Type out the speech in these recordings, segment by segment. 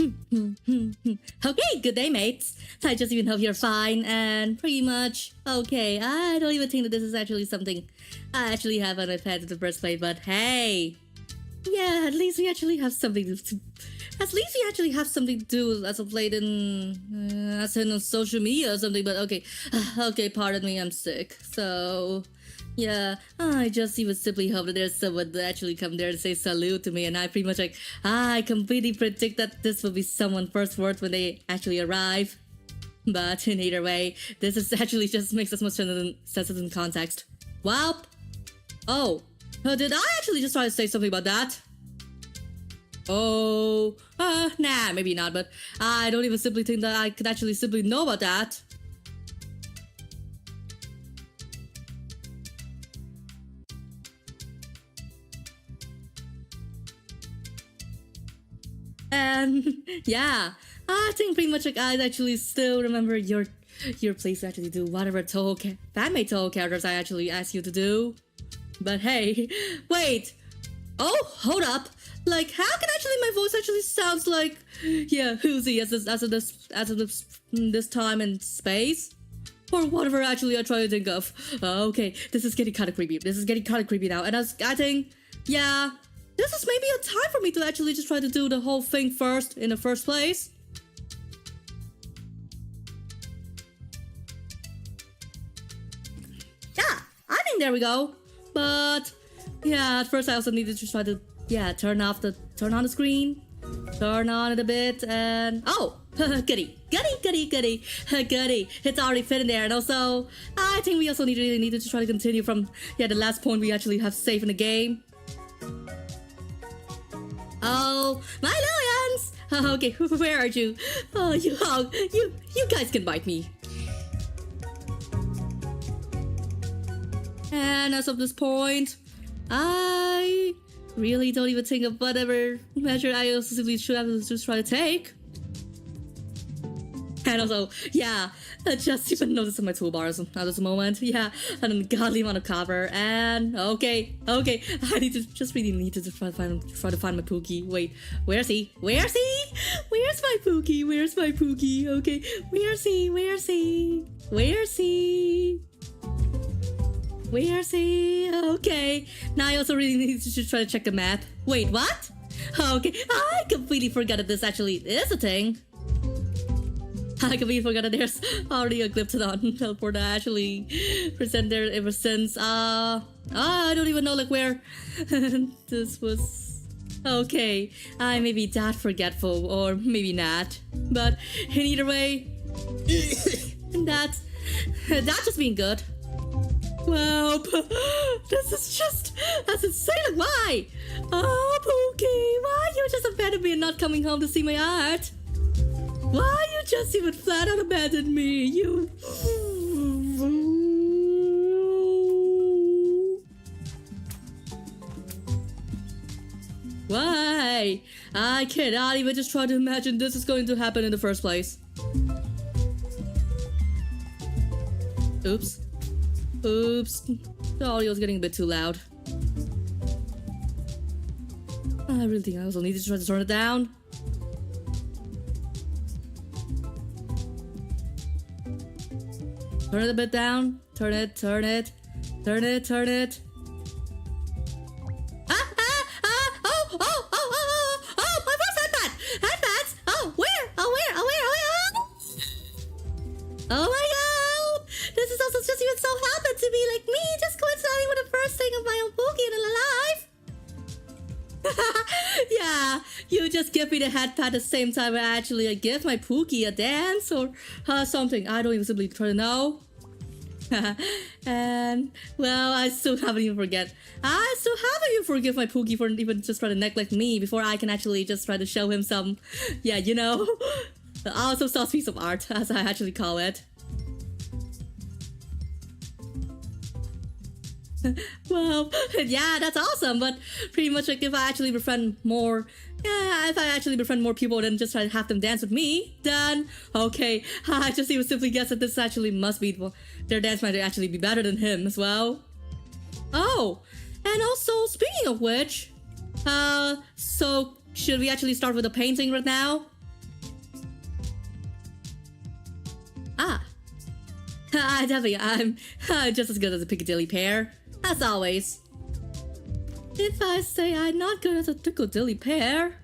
Okay, good day, mates. I just even hope you're fine, and pretty much okay. I don't even think that this is actually something I actually have on my pad in the first place, but hey, yeah, at least we actually have something to. At least we actually have something to do as of late as in on social media or something. But okay, okay, pardon me, I'm sick. So. Yeah, I just even simply hope that there's someone to actually come there to say salute to me, and I pretty much I completely predict that this will be someone's first words when they actually arrive. But in either way, this is actually just makes us much sense in context. Wow. Oh, did I actually just try to say something about that? Oh, nah, maybe not, but I don't even simply think that I could actually simply know about that. And yeah, I think pretty much I actually still remember your place to actually do whatever fanmade Toho characters I actually asked you to do. But hey, wait, oh, hold up, like how can actually my voice actually sounds like who's he as this time and space? Or whatever actually I try to think of. Okay, this is getting kind of creepy. Now, and I think, yeah, this is maybe a time for me to actually just try to do the whole thing first in the first place. Yeah, I think there we go. But yeah, at first I also needed to try to turn on the screen, turn on it a bit, and oh, goody. It's already fitting there, and also I think we also really needed to try to continue from the last point we actually have saved in the game. Oh, my Lilians! Okay, where are you? Oh, you guys can bite me. And as of this point, I really don't even think of whatever measure I also simply should have to just try to take. And also, yeah, I just even noticed in my toolbars at this moment. Yeah, an ungodly amount of copper. And okay, I really need to try to find my Pookie. Wait, where's he? Where's my Pookie? Okay, where's he? Okay, now I also really need to just try to check the map. Wait, what? Okay, I completely forgot that this actually is a thing. I completely forgot that there's already a Glyptodon teleport that actually present there ever since. I don't even know like where this was. Okay, I may be that forgetful or maybe not, but in either way, that's just being good. Well, that's insane. Like, why? Oh, Pookie, why you just abandoned me and not coming home to see my art? Why you just even flat out abandoned me? You. Why? I cannot even just try to imagine this is going to happen in the first place. Oops. The audio's getting a bit too loud. I really think I also need to try to turn it down. Turn it a bit down. Turn it. Oh, my first headbats. Oh, where? Oh my god, this is also just even so happened to be like me, just coinciding with the first thing of my own Pookie in alive. Yeah, you just give me the head pat at the same time I actually give my Pookie a dance or something. I don't even simply try to know. And well, I still haven't even forgive my Pookie for even just trying to neglect me before I can actually just try to show him some, awesome sauce piece of art, as I actually call it. Well, yeah, that's awesome, but pretty much like if I actually befriend more people than just try to have them dance with me, then okay, I just even simply guess that this actually must be, their dance might actually be better than him as well. Oh, and also speaking of which, so should we actually start with the painting right now? I definitely I'm just as good as a Piccadilly pear, as always. If I say I'm not good as a Piccadilly pear,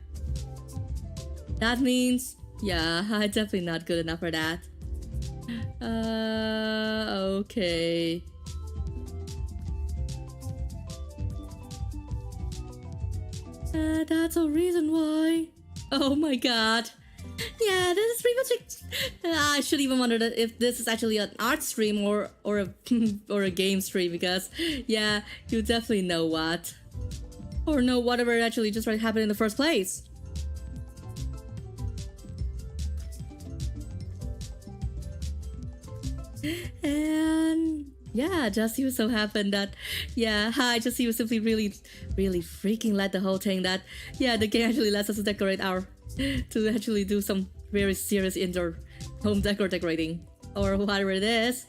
that means, yeah, I'm definitely not good enough for that. Okay. That's a reason why. Oh my god. Yeah, this is pretty much I should even wonder if this is actually an art stream or a or a game stream, because yeah, you definitely know what. Or know whatever actually just happened in the first place. And yeah, just you so happened that, yeah, I just you simply really freaking let the whole thing that, yeah, the game actually lets us decorate to actually do some very serious indoor home decorating, or whatever it is.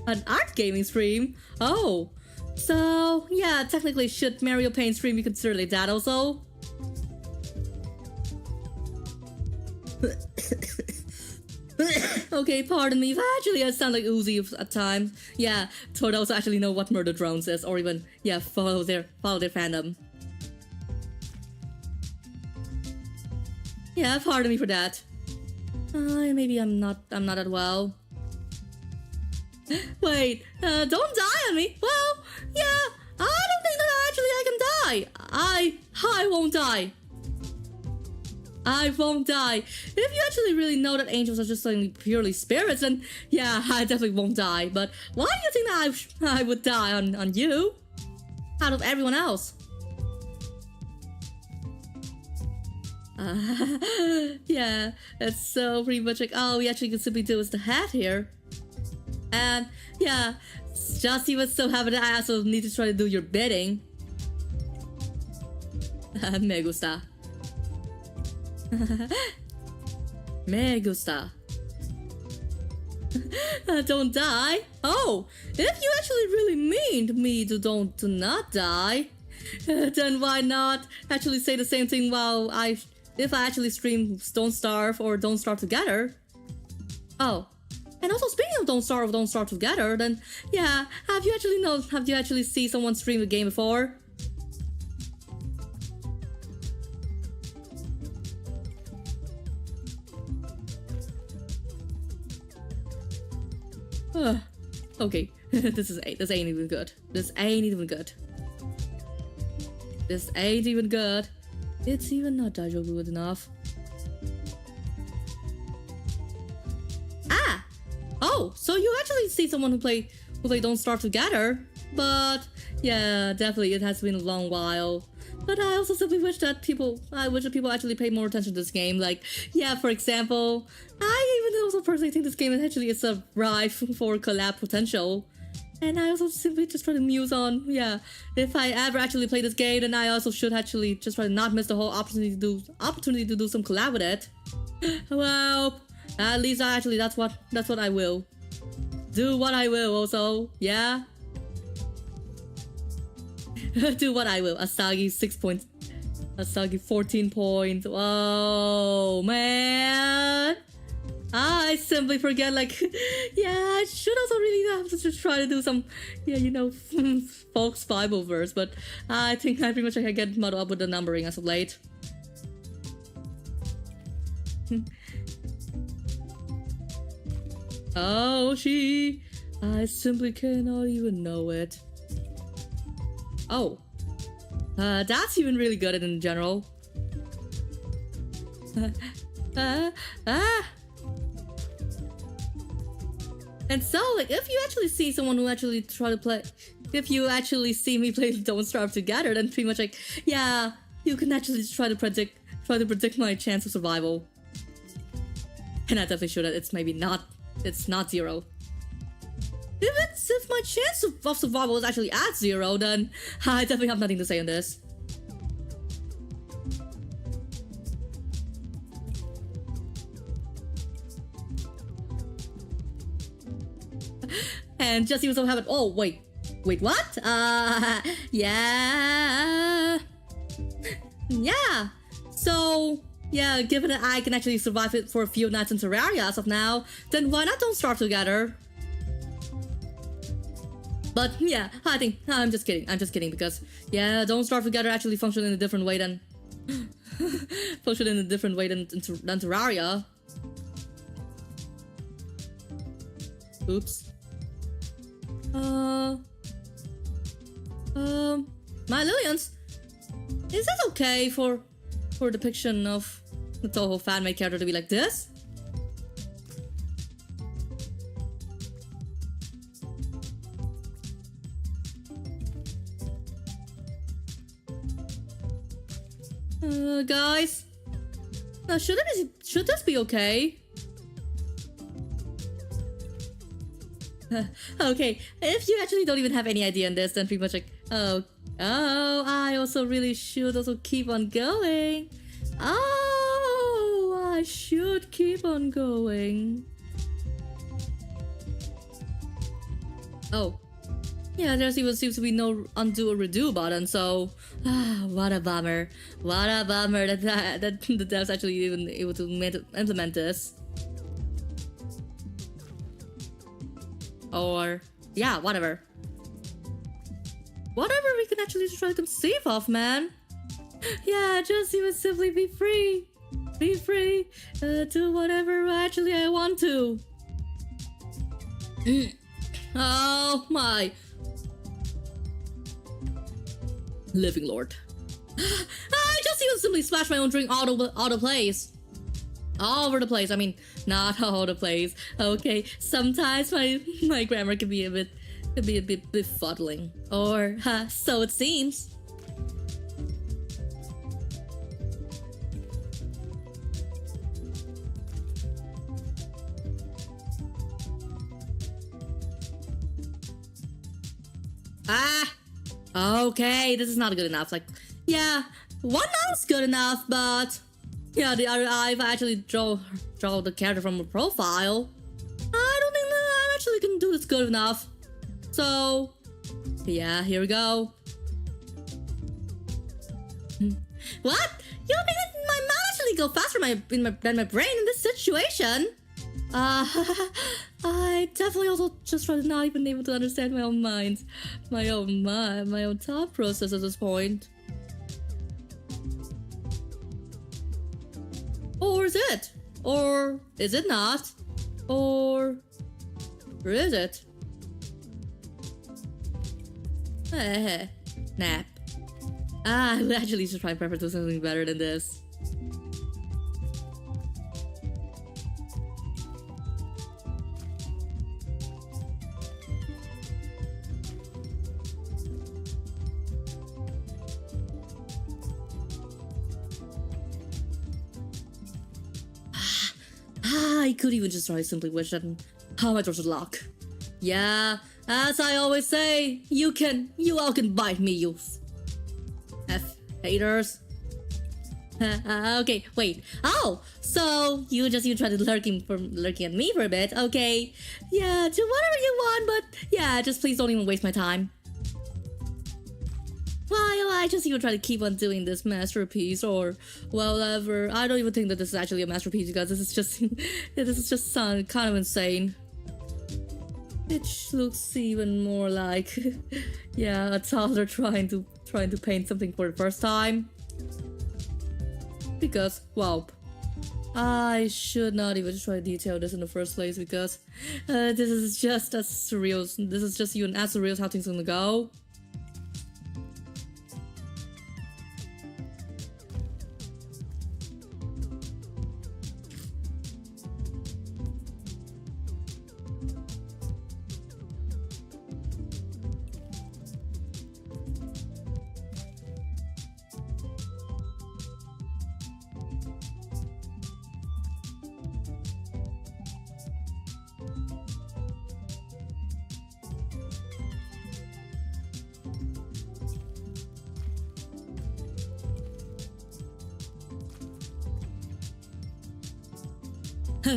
An art gaming stream? Oh, so yeah, technically should Mario Paint stream be considered that also? Okay, pardon me if actually I sound like Uzi at times. Yeah, for those who actually know what Murder Drones is, or even, yeah, follow their fandom. Yeah, pardon me for that. Maybe I'm not that well. Wait, don't die on me. Well, yeah, I don't think that I can die. I won't die. I won't die. If you actually really know that angels are just like purely spirits, then yeah, I definitely won't die. But why do you think that I would die on you? Out of everyone else? Yeah, that's so pretty much like all we actually can simply do is the hat here. And yeah, just even so happen that I also need to try to do your bidding. Me gusta. Me gusta. Don't die? Oh, if you actually really mean me to not die, then why not actually say the same thing while if I actually stream Don't Starve or Don't Starve Together? Oh, and also speaking of Don't Starve Together, then yeah, have you actually seen someone stream the game before? Okay, this ain't even good. This ain't even good. This ain't even good. It's even not daijoubu good enough. Ah! Oh, so you actually see someone who play Don't Starve Together, but yeah, definitely it has been a long while. But I also simply wish that people actually pay more attention to this game. Like, yeah, for example, I even also personally think this game actually is a ripe for collab potential. And I also simply just try to muse on, yeah, if I ever actually play this game, then I also should actually just try to not miss the whole opportunity to do some collab with it. Well, at least that's what I will. Do what I will also, yeah? Do what I will. Asagi 6 points. Asagi 14 points. Oh man. I simply forget, like, yeah, I should also really have to just try to do some, yeah, you know, folks Bible verse, but I think I pretty much I get muddled up with the numbering as of late. Oh, I simply cannot even know it. Oh, that's even really good in general. And so, like, if you actually see someone who actually try to play, if you actually see me play Don't Starve Together, then pretty much like, yeah, you can actually just try to predict my chance of survival. And I definitely should. It's not 0. If my chance of survival is actually at 0, then I definitely have nothing to say on this. And just even so happen. Oh wait, what? Yeah. So yeah, given that I can actually survive it for a few nights in Terraria as of now, then why not Don't Starve Together? But yeah, I think I'm just kidding. I'm just kidding because yeah, Don't Starve Together actually function in a different way than than Terraria. Oops. My Lillians, is that okay for depiction of the Toho fanmade character to be like this? Guys, now should this be okay? Okay, if you actually don't even have any idea on this, then pretty much like, oh, I also really should also keep on going. Oh, I should keep on going. Oh, yeah, there even seems to be no undo or redo button, so what a bummer. What a bummer that the devs actually even able to implement this. Or yeah, whatever. Whatever we can actually try to save off, man. Yeah, just even simply be free. Be free. Do whatever actually I want to. Oh my. Living Lord. I just even simply splashed my own drink auto plays. All over the place. I mean, not all over the place. Okay, sometimes my grammar can be a bit befuddling, or so it seems. Okay, this is not good enough. Like, yeah, one is good enough, but yeah, the other I've actually draw the character from a profile. I don't think that I actually can do this good enough. So yeah, here we go. What? You think that my mouth actually go faster than my brain in this situation? I definitely also just try to not even able to understand my own mind, my own thought process at this point. Or is it? Or is it not? Or is it? Nap. I would actually just try and prepare to something better than this. I could even just try simply wish that how my doors would lock. Yeah, as I always say, you all can bite me, you haters. Okay, wait. Oh, so you tried to lurking at me for a bit. Okay, yeah, do whatever you want, but yeah, just please don't even waste my time. While I just even try to keep on doing this masterpiece, or whatever. I don't even think that this is actually a masterpiece, because this is just sound kind of insane. It looks even more like yeah, a toddler trying to paint something for the first time. Because well, I should not even try to detail this in the first place, because this is just as surreal. This is just even as surreal as how things gonna go.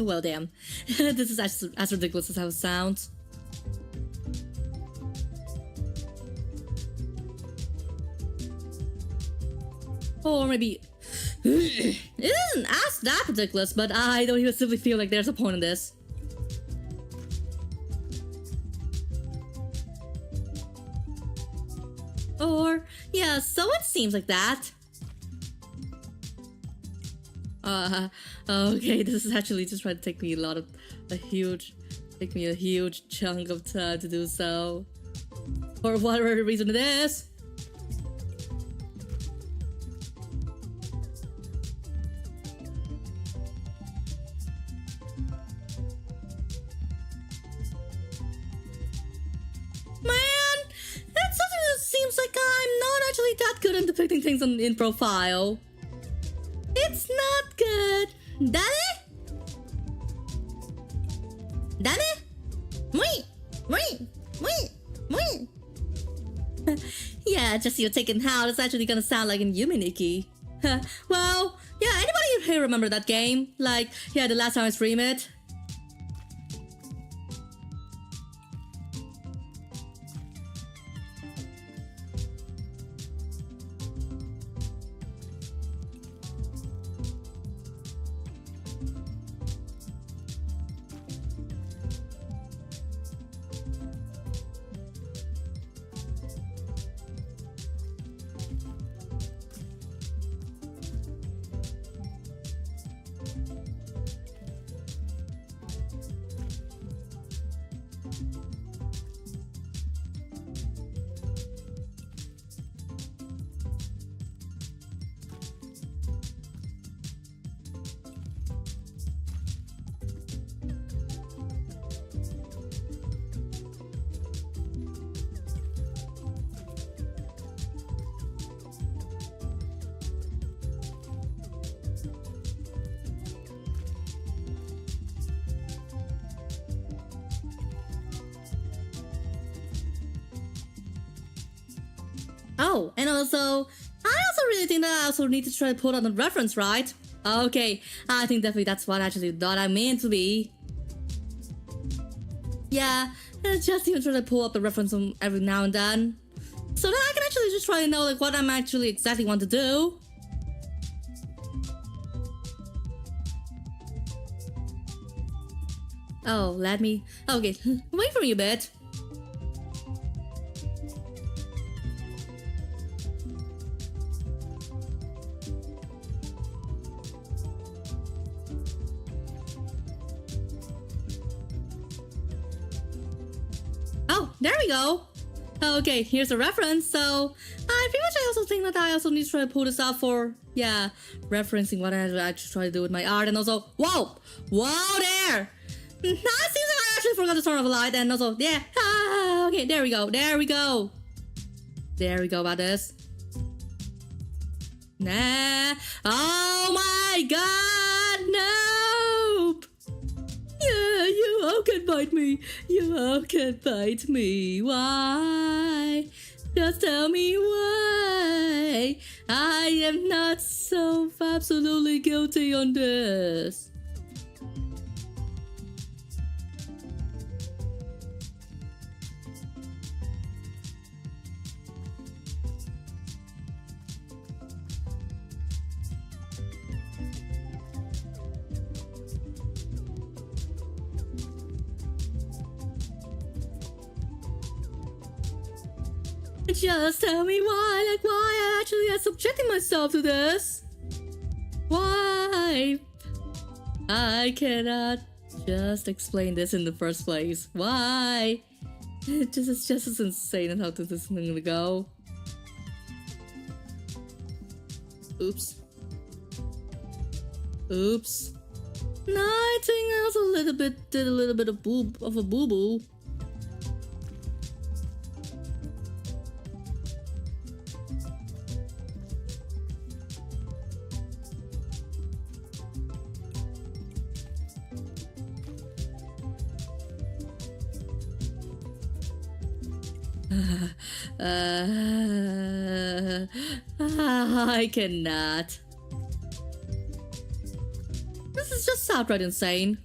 Well, damn. This is as ridiculous as how it sounds. Or maybe it isn't as that ridiculous, but I don't even simply feel like there's a point in this. Or, yeah, so it seems like that. Okay, this is actually just trying to take me a huge chunk of time to do so. For whatever reason it is. Man, that's something that seems like I'm not actually that good at depicting things in profile. It's not good. Daddy? Daddy? Wait! Yeah, just you taking how it's actually gonna sound like in Yumi Nikki. Well, yeah, anybody here remember that game? Like, yeah, the last time I streamed it? Oh, and also, I also really think that I also need to try to put on the reference, right? Okay, I think definitely that's what I meant to be. Yeah, just even try to pull up the reference every now and then. So that I can actually just try to know like what I'm actually exactly want to do. Oh, let me... Okay, wait for me a bit. Oh, there we go. Okay, here's a reference. So, pretty much I also think that I also need to try to pull this out for, yeah, referencing what I actually try to do with my art. And also, whoa there! Now it seems like I actually forgot to turn off the light. And also, yeah, okay, there we go about this. Nah, oh my god, nope! Yeah, you all can bite me. Why? Just tell me why. I am not so absolutely guilty on this. Just tell me why, like why I actually am subjecting myself to this. Why? I cannot just explain this in the first place. Why? It's just as insane on how this is gonna go. Oops. No, I think I also did a little bit of a boo-boo. I cannot. This is just outright insane.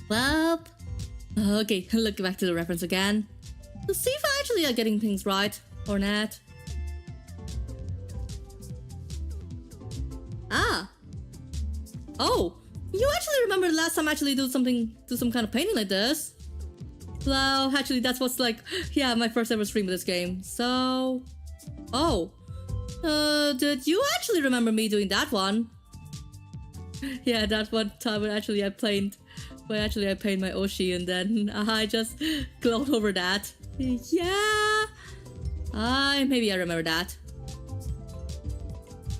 Well, Okay, look back to the reference again. To see if I actually are getting things right or not. Ah. Oh, you actually remember the last time I actually do some kind of painting like this? Well, actually that's what's like, yeah, my first ever stream of this game. So, oh, did you actually remember me doing that one? Yeah, that one time when actually I painted my Oshi and then I just glowed over that. Yeah, maybe I remember that.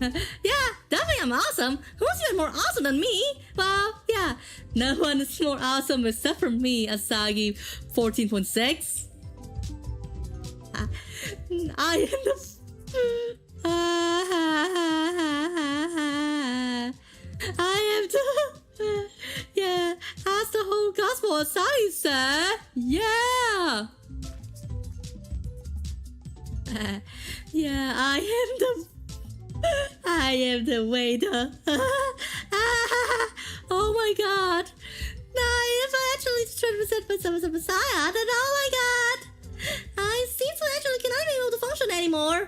Yeah, definitely I'm awesome. Who's even more awesome than me? Well, yeah, no one is more awesome except for me, Asagi 14.6. I am the... I am the... Yeah, as the whole gospel Asagi said. Yeah. Yeah, I am the waiter. Oh my god. Now, if I actually try to present myself as a messiah, then oh my god. I seem to actually cannot be able to function anymore.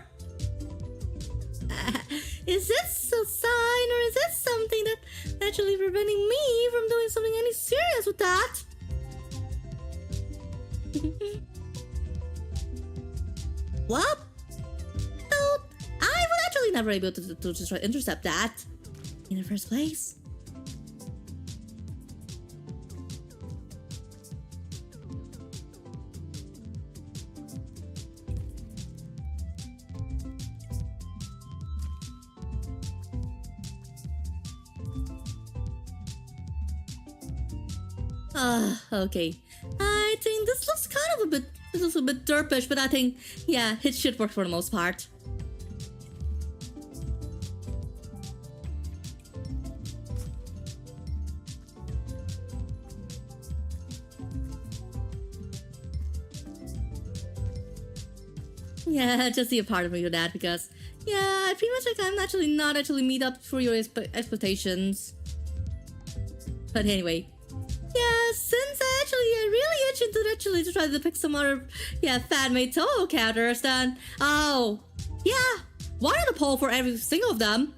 Is this a sign or is this something that actually preventing me from doing something any serious with that? What? No, I would actually never be able to just try to intercept that in the first place. Okay. I think this looks kind of a bit derpish, but I think, yeah, it should work for the most part. Yeah, just see a part of me with that because, yeah, I pretty much like I'm actually not meet up for your expectations. But anyway, yeah, since I really itching to try to depict some other, yeah, fan-made Toho characters, then, oh, yeah, why not a poll for every single of them?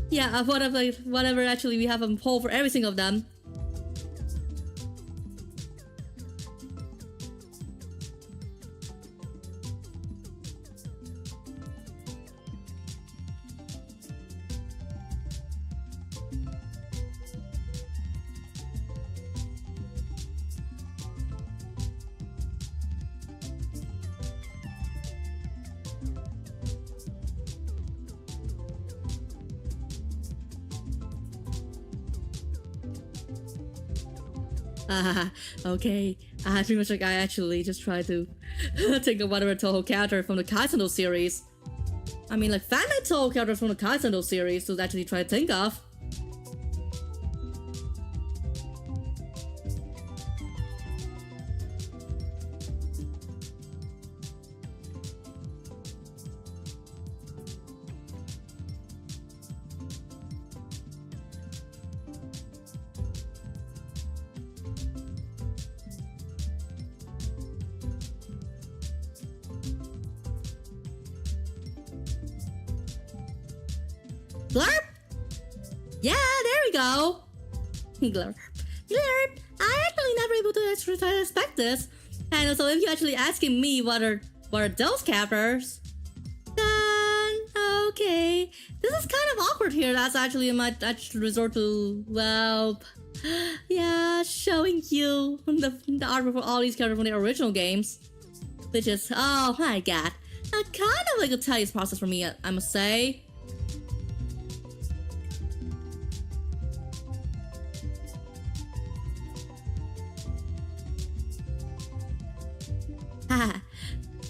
Yeah, whatever actually we have a poll for every single of them. Okay. I pretty much like I actually just try to think of whatever Toho character from the Kaisando series. I mean, like fan-made Toho characters from the Kaisando series to actually try to think of. Glurp? Yeah, there we go. Glurp. Glurp. I actually never able to actually try to expect this. And also, if you're actually asking me what are those characters, then okay. This is kind of awkward here. That's actually I might actually resort to, well, yeah, showing you the artwork for all these characters from the original games, which is, oh my god, kind of like a tedious process for me, I must say.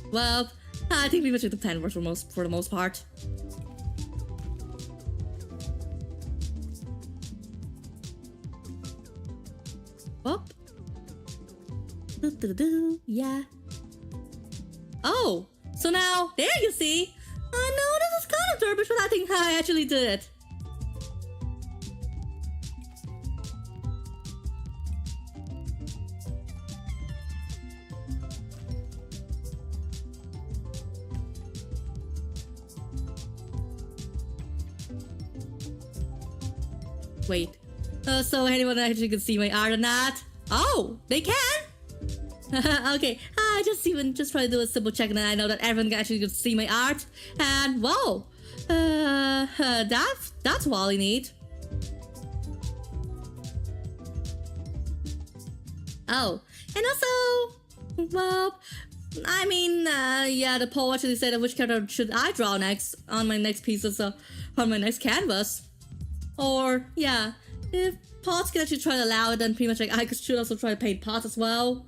Well, I think we went through the plan works for the most part. Whoop. Yeah. Oh, so now there you see. I know this is kind of derpish, but I think I actually did it. Wait. So anyone actually can see my art or not? Oh, they can? Okay, I just try to do a simple check and I know that everyone can actually see my art. And whoa, that's really neat. Oh, and also, well, I mean, yeah, the poll actually said which character should I draw next on my next pieces on my next canvas. Or yeah, if Pots can actually try to allow it, then pretty much like I should also try to paint Pots as well.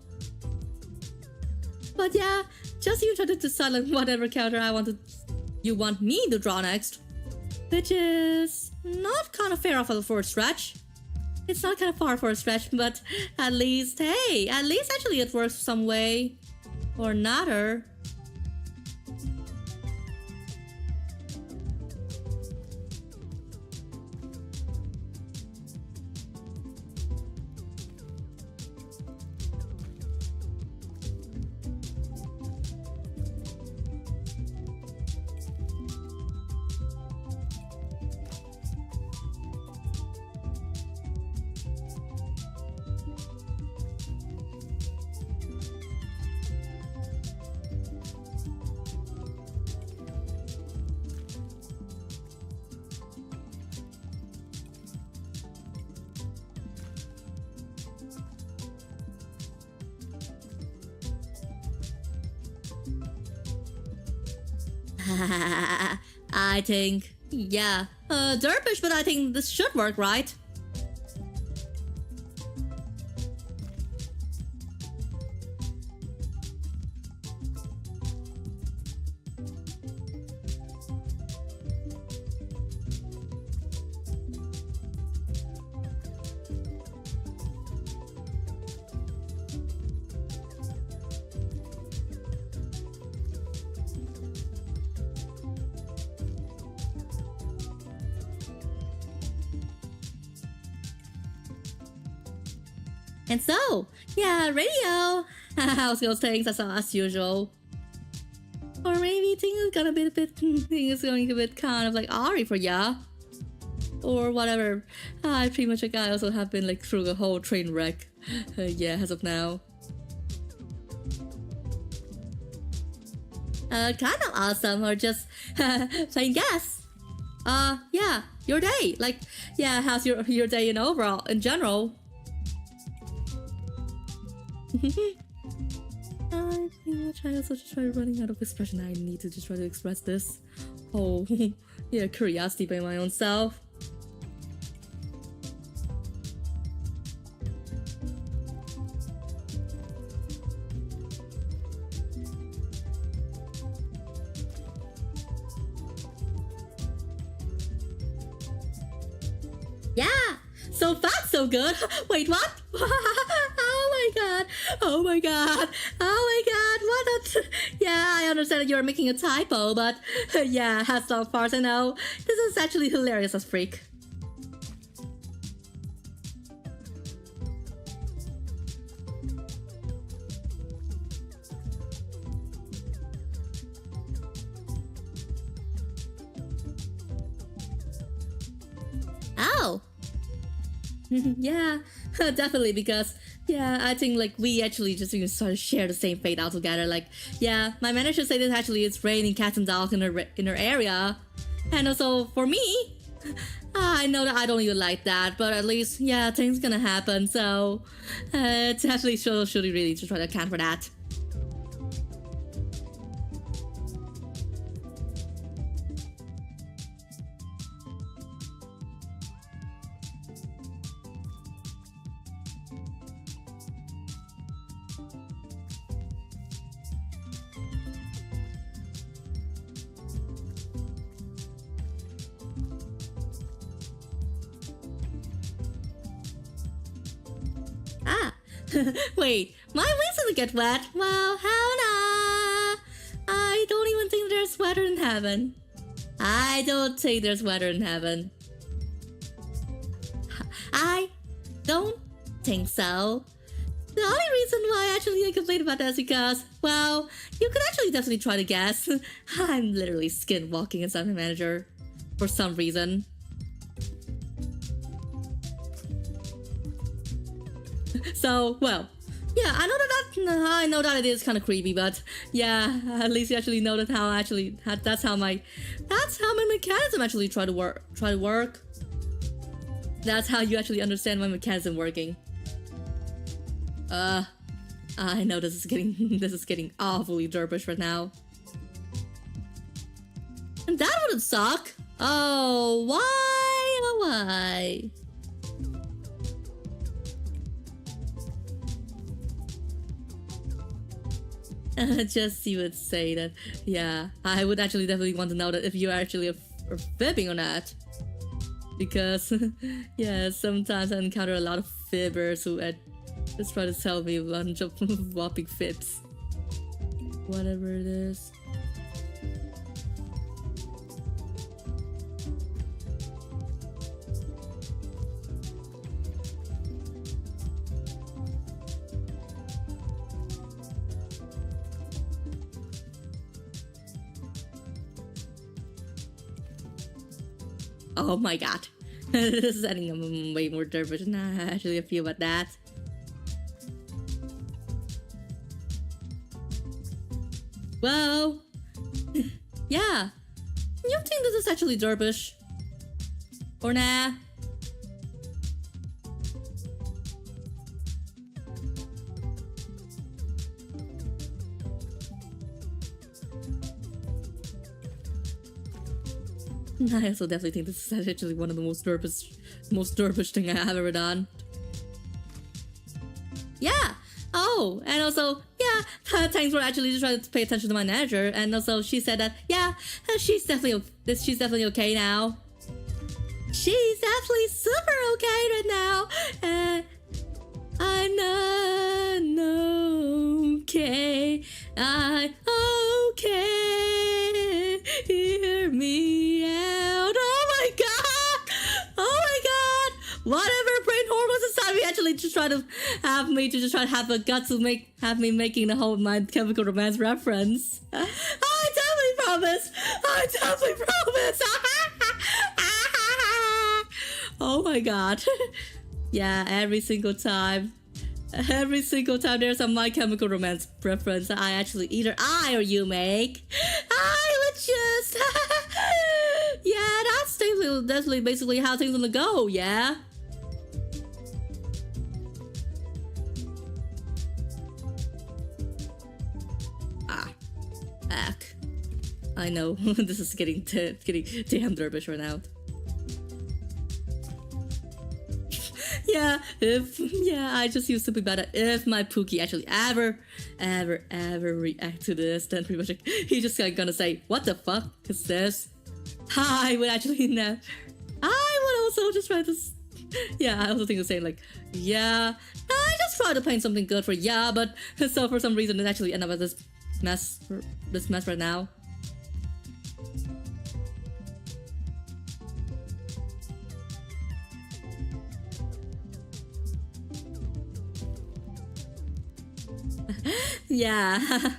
But yeah, just you try to decide like whatever character you want me to draw next. Which is not kind of fair for a stretch. It's not kind of far for a stretch, but at least, hey, at least actually it works some way or another. I think, yeah, derpish, but I think this should work, right? And so, yeah, radio. How's those things as usual? Or maybe things is going a bit kind of like Ari for ya. Or whatever. I pretty much like I also have been like through the whole train wreck. Yeah, as of now. Kind of awesome, or just saying yes. Yeah, your day. Like, yeah, how's your day in general? I pretty much I also just try running out of expression. I need to just try to express this whole yeah, curiosity by my own self. Yeah, so far so good. Wait, what? Oh my god! Oh my god! Oh my god! What a yeah, I understand that you're making a typo, but yeah, as far as I know, this is actually hilarious as freak. Oh. Yeah, definitely, because yeah, I think like we actually just sort of share the same fate out together. Like, yeah, my manager said that actually it's raining cats and dogs in her area, and also for me, I know that I don't even like that, but at least yeah, things gonna happen. So definitely should really just try to account for that. Wait, my wings didn't get wet? Well, hell nah. I don't even think there's weather in heaven. I don't think there's weather in heaven. I don't think so. The only reason why actually I complain about that is because, well, you could actually definitely try to guess. I'm literally skin walking inside my manager for some reason. So, well, yeah, I know that it is kind of creepy, but yeah, at least you actually know that that's how my mechanism actually try to work. That's how you actually understand my mechanism working. I know this is getting awfully derpish right now. And that wouldn't suck. Oh, why? Oh, why? Just you would say that, yeah, I would actually definitely want to know that if you actually are fibbing or not. Because, yeah, sometimes I encounter a lot of fibbers who just try to tell me a bunch of whopping fibs. Whatever it is. Oh my god. This is adding way more derpish than I actually feel about that. Well, yeah. You think this is actually derpish? Or nah? I also definitely think this is actually one of the most derpish thing I have ever done. Yeah. Oh, and also, yeah, thanks for actually just trying to pay attention to my manager. And also, she said that, yeah, she's definitely okay now. She's definitely super okay right now. I'm not okay. I'm okay. Hear me out. Oh my god! Oh my god! Whatever brain hormones inside me actually just try to have the guts to have me making the whole My Chemical Romance reference. I definitely promise. Oh my god. Yeah, every single time there's a My Chemical Romance reference, either I or you make, I would just yeah, that's definitely basically how things gonna go, yeah. Heck. I know. This is getting damn derpish right now. Yeah, I just use something about it. If my Pookie actually ever react to this, then pretty much he's just gonna say, what the fuck is this? I would actually know. I would also just try to, yeah, I also think the same, like, yeah, I just try to paint something good for yeah, but so for some reason it actually ended up as this mess right now. Yeah.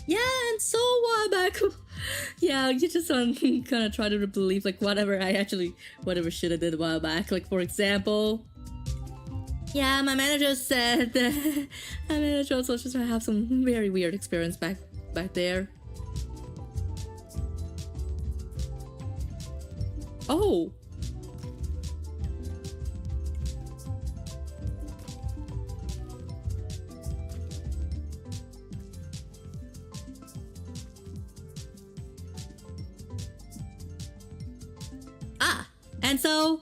Yeah, and so a while back, yeah, you just kind of try to believe like whatever shit I did a while back. Like for example, yeah, my manager said that my manager also just have some very weird experience back there. Oh. And so,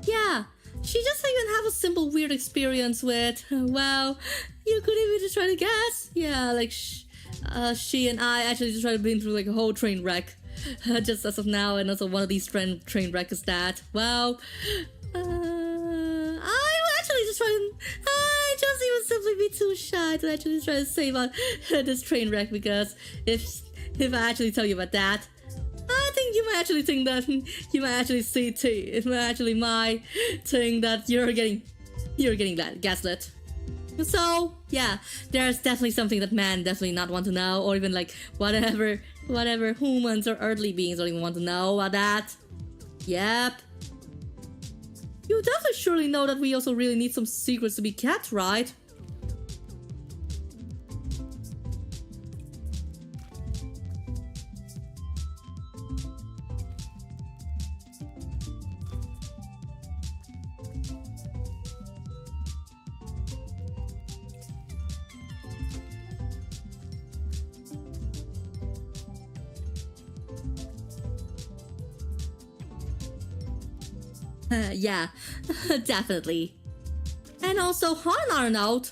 yeah, she just even have a simple weird experience with, well, you could even just try to guess. Yeah, like she and I actually just tried to been through like a whole train wreck just as of now, and also one of these train wreck is that, well, I just even simply be too shy to actually try to say about this train wreck, because if I actually tell you about that, I think you might actually think that it might actually my think that you're getting gaslit. So yeah, there's definitely something that men definitely not want to know, or even like whatever humans or earthly beings don't even want to know about that. Yep. You definitely surely know that we also really need some secrets to be kept, right? Yeah, definitely. And also, on another note,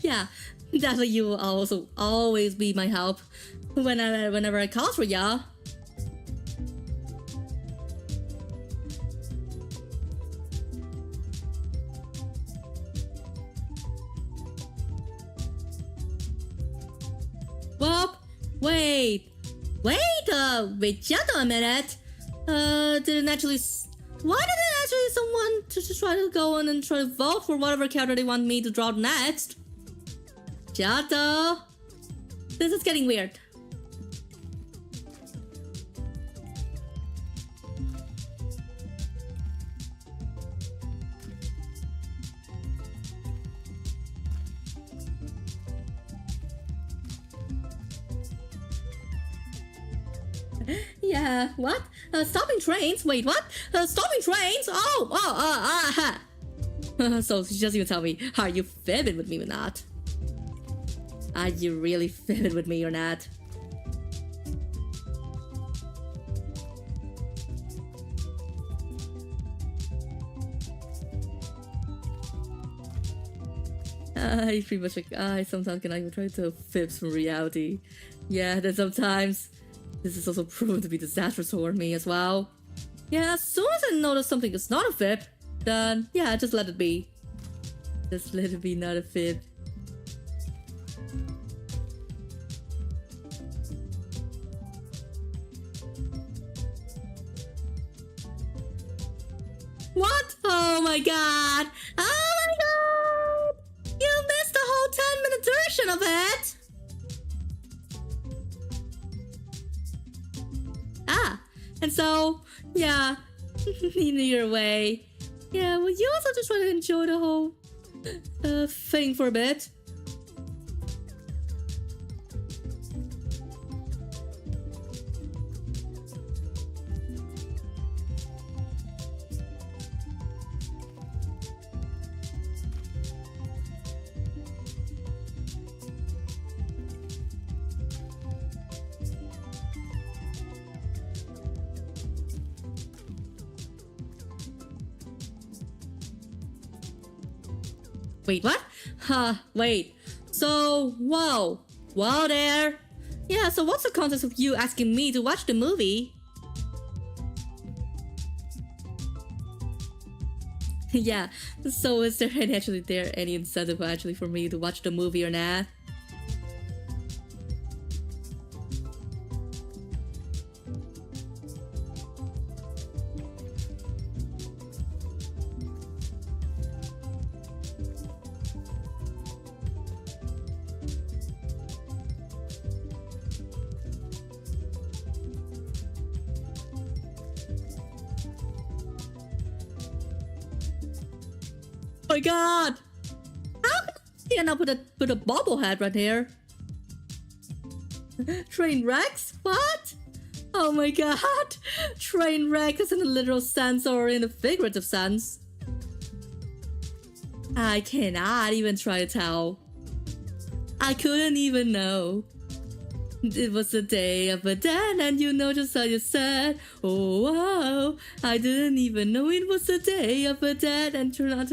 yeah, definitely you will also always be my help whenever I call for ya. Well, wait just a minute. Didn't actually. Why didn't actually someone to try to go on and try to vote for whatever character they want me to draw next? Jato, this is getting weird. Yeah, what? Stopping trains? Wait, what? Stopping trains? So she just even tell me, are you fibbing with me or not? Are you really fibbing with me or not? I pretty much like, I sometimes can even try to fib from reality. Yeah, then sometimes this is also proven to be disastrous for me as well. Yeah, as soon as I notice something is not a fib, then yeah, just let it be. Just let it be not a fib. What? Oh my god! Oh my god! You missed the whole 10-minute duration of it! And so, yeah, either way, yeah, well, you also just try to enjoy the whole thing for a bit. Wait, what? Wait. So, whoa there. Yeah, so what's the context of you asking me to watch the movie? Yeah, so is there any incentive actually for me to watch the movie or not? Oh my god! How can I put a bobblehead right here? Train wrecks? What? Oh my god! Train wrecks in a literal sense or in a figurative sense? I cannot even try to tell. I couldn't even know. It was the day of a dead, and you know just how you said, oh wow, I didn't even know it was the day of a dead, and try not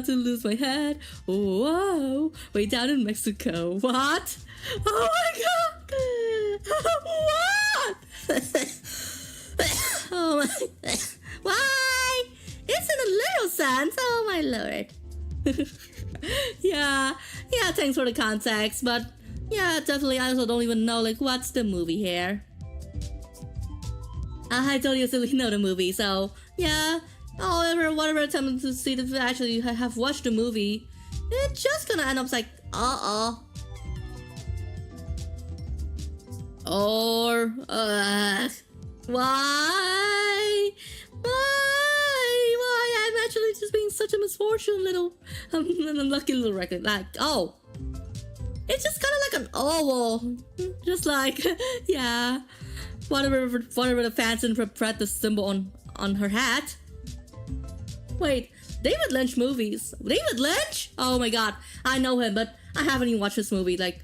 to lose my head. Oh wow, way down in Mexico. What? Oh my god! What? Oh my. Why? It's in a little sense. Oh my lord. Yeah, thanks for the context, but yeah, definitely I also don't even know like what's the movie here. I told you so we know the movie, so yeah, However, whatever attempt to see if I actually have watched the movie, it's just gonna end up like, or, why? Why? I'm actually just being such a misfortune little, an unlucky little record. Like, oh. It's just kind of like an oval. Just like, yeah. Whatever the fans interpret the symbol on her hat. Wait, David Lynch movies. David Lynch? Oh my god. I know him, but I haven't even watched this movie. Like,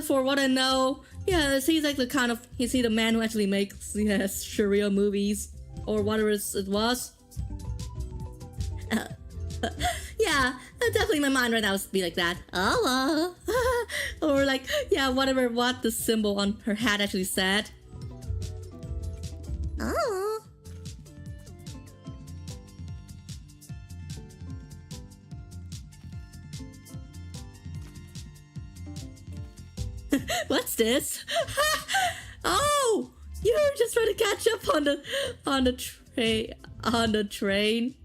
for what I know, yeah, he's like the kind of, is he the man who actually makes, yes, Sharia movies? Or whatever it was? Yeah, definitely my mind right now is to be like that. Allah. Or like, yeah, what the symbol on her hat actually said. Oh. What's this? Oh, you're just trying to catch up on the train.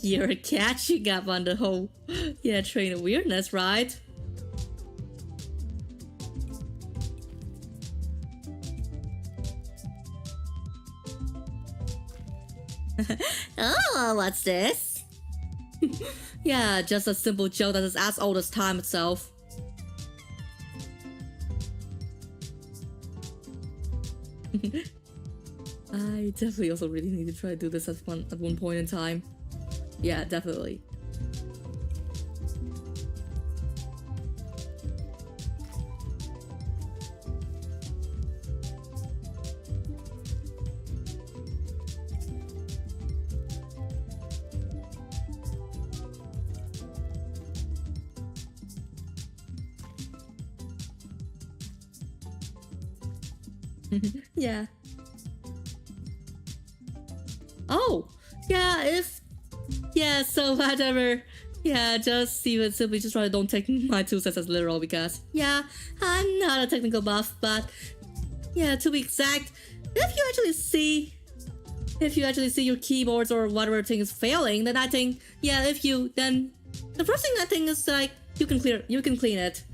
You're catching up on the whole, yeah, train of weirdness, right? Oh, what's this? Yeah, just a simple joke that is as old as time itself. I definitely also really need to try to do this at one point in time. Yeah, definitely. Yeah. Oh, yeah, yeah, so whatever. Yeah, just even simply just try to don't take my 2 cents as literal because, yeah, I'm not a technical buff, but yeah, to be exact, if you actually see your keyboards or whatever thing is failing, then I think, yeah, then the first thing I think is like you can clean it.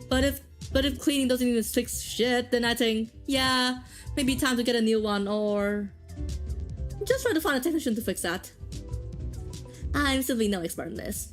But if cleaning doesn't even fix shit, then I think, yeah, maybe time to get a new one or just try to find a technician to fix that. I'm simply no expert in this.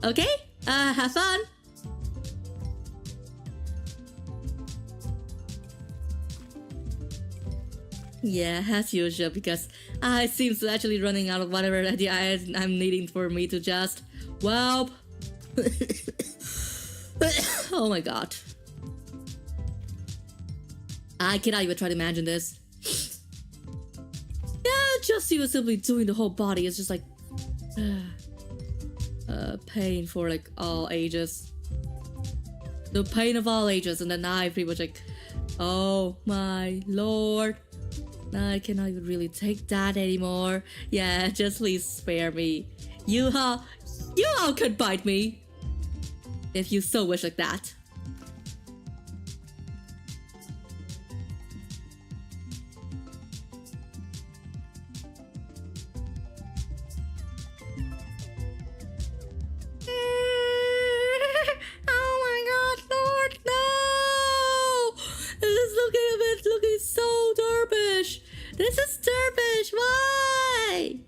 Okay, have fun! Yeah, as usual, because I seems to actually running out of whatever idea I'm needing for me to just, well... Oh my god. I cannot even try to imagine this. Yeah, just even simply doing the whole body is just like... pain for like all ages. The pain of all ages, and then I pretty much like, oh my lord, I cannot even really take that anymore. Yeah, just please spare me. You all could bite me if you so wish like that. This is derpish, why?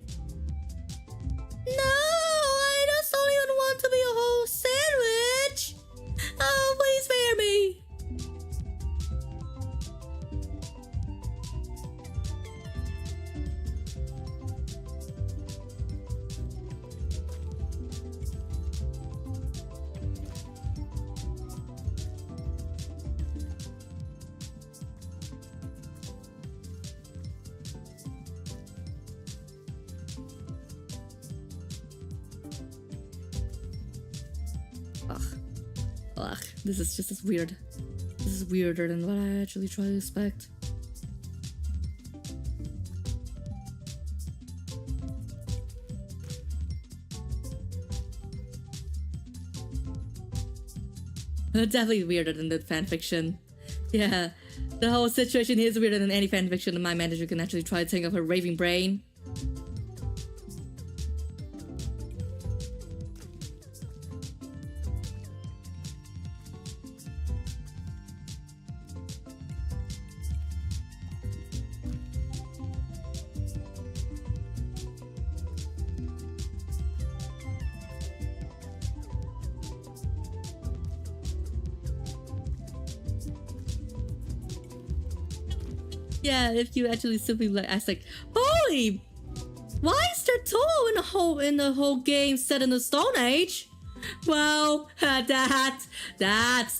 No, I just don't even want to be a whole sandwich. Oh Ugh. Ugh. This is just as weird. This is weirder than what I actually try to expect. Definitely weirder than the fanfiction. Yeah, the whole situation is weirder than any fanfiction that my manager can actually try to think of her raving brain. Yeah, if you actually simply like ask like, holy, why is there Toho in the whole game set in the Stone Age? Well, that's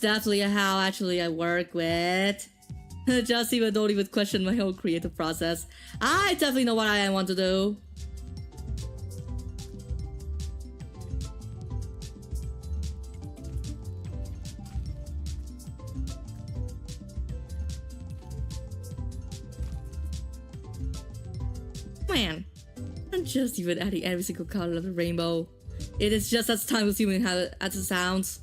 definitely how actually I work with. Just even don't even question my whole creative process. I definitely know what I want to do. Man, I'm just even adding every single color of the rainbow. It is just as time consuming as it sounds.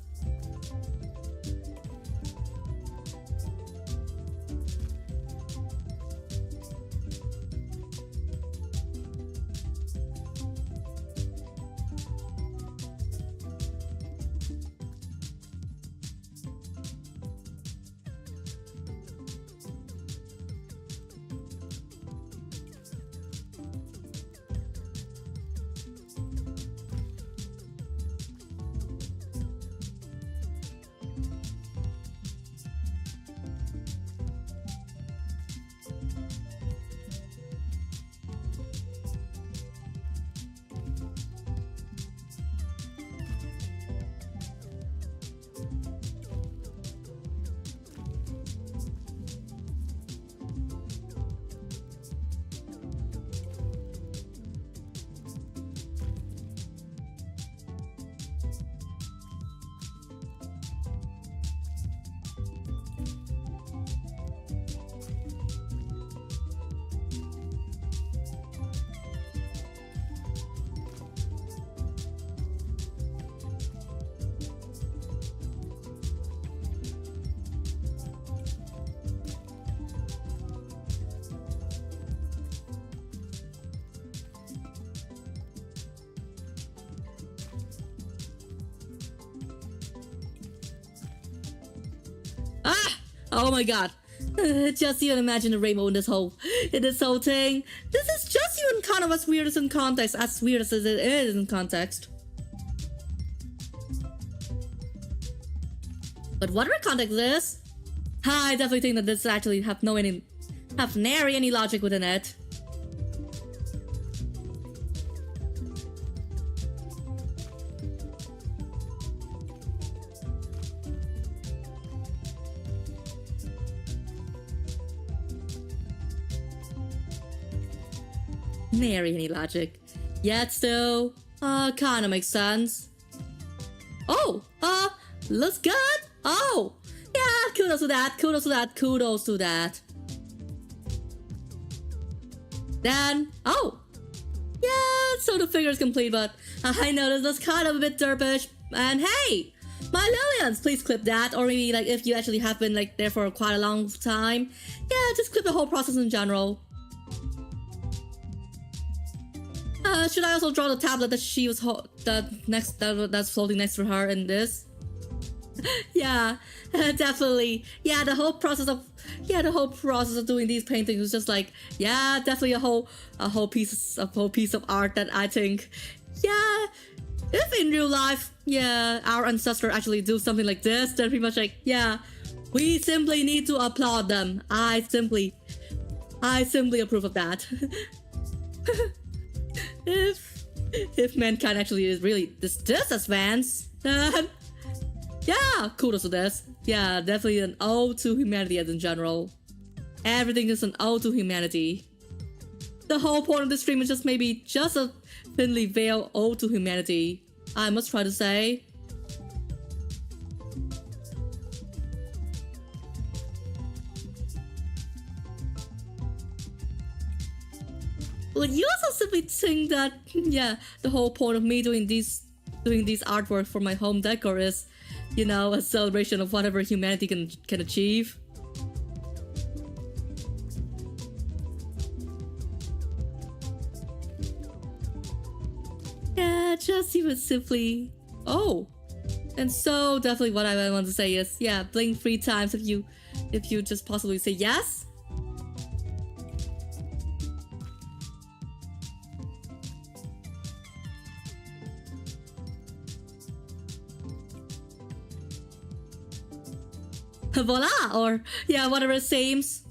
Ah! Oh my god. Just even imagine the rainbow in this whole thing. This is just even kind of as weird as in context, as weird as it is in context. But whatever context is, I definitely think that this actually have nary any logic within it. Nary any logic. Yet still, kinda makes sense. Oh, looks good. Oh, yeah, kudos to that, kudos to that, kudos to that. Then, oh, yeah, so the figure is complete, but I noticed that's kind of a bit derpish. And hey, my Lillians, please clip that, or maybe like if you actually have been like there for quite a long time, yeah, just clip the whole process in general. Should I also draw the tablet that she was that's floating next to her in this? Yeah, definitely. Yeah, the whole process of doing these paintings was just like, yeah, definitely a whole piece of art that I think, yeah, if in real life, yeah, our ancestors actually do something like this, then pretty much like, yeah, we simply need to applaud them. I simply approve of that. If mankind actually is really this advanced, then yeah, kudos to this. Yeah, definitely an ode to humanity as in general. Everything is an ode to humanity. The whole point of this stream is just maybe just a thinly veiled ode to humanity, I must try to say. Would you also simply think that, yeah, the whole point of me doing these artwork for my home decor is, you know, a celebration of whatever humanity can achieve? Yeah, just even simply. Oh, and so definitely what I want to say is, yeah, blink 3 times if you just possibly say yes. Voila! Or, yeah, whatever it seems.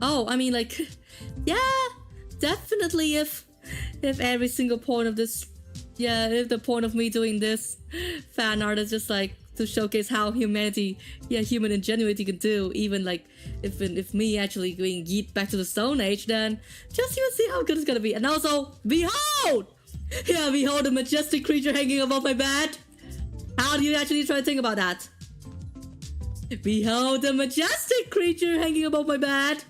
Oh, I mean, like, yeah, definitely if every single point of this, yeah, if the point of me doing this fan art is just like to showcase how humanity, yeah, human ingenuity can do, even like if me actually going yeet back to the Stone Age, then just even see how good it's gonna be. And also, behold! Yeah, behold the majestic creature hanging above my bed. How do you actually try to think about that? Behold the majestic creature hanging above my bed.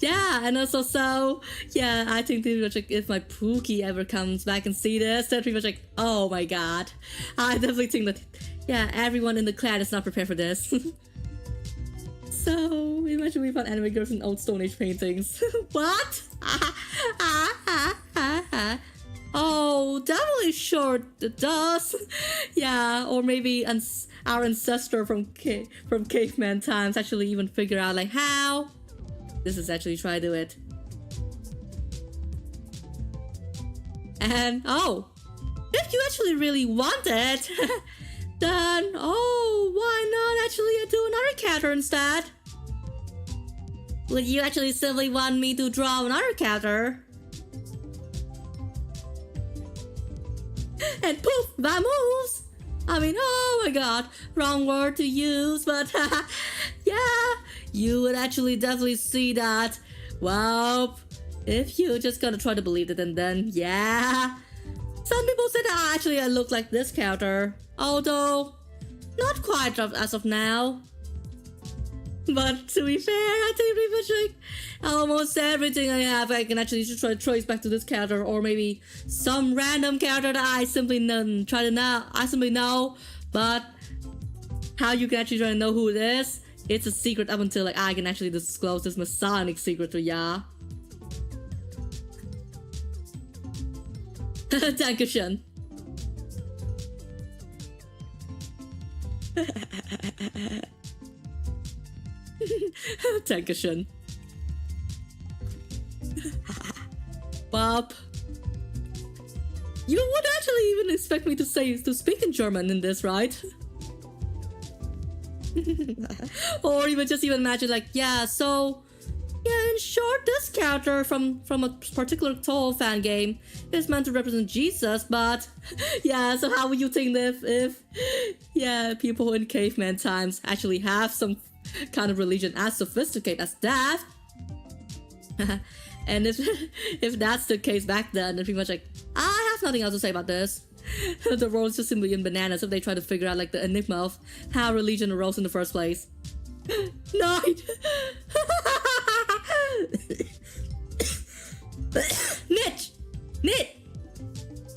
Yeah, and also so, yeah, I think pretty much like if my Pookie ever comes back and see this, then pretty much like, oh my god. I definitely think that, yeah, everyone in the clan is not prepared for this. So, imagine we found anime girls in old Stone Age paintings. What? Oh, definitely sure it does. Yeah, or maybe our ancestor from caveman times actually even figure out like how. This is actually try to do it. And oh, if you actually really want it, then oh, why not actually do another character instead? Would you actually simply want me to draw another character? And poof, vamoose! I mean, oh my god, wrong word to use, but yeah, you would actually definitely see that. Well, if you just gonna try to believe it, and then yeah. Some people say that actually I look like this character, although not quite as of now. But to be fair, I think pretty much like almost everything I have I can actually just try to trace back to this character, or maybe some random character that I simply know. But how you can actually try to know who it is, it's a secret up until like I can actually disclose this Masonic secret to ya. Dankeschön. Dankeschön. Bob. You would actually even expect me to speak in German in this, right? Or even just even imagine like, yeah, so yeah, in short, this character from a particular Toho fan game is meant to represent Jesus, but yeah, so how would you think if yeah, people in caveman times actually have some kind of religion as sophisticated as that? And if that's the case back then pretty much like, I have nothing else to say about this. The world is just simply in bananas if they try to figure out like the enigma of how religion arose in the first place. Night! Knit!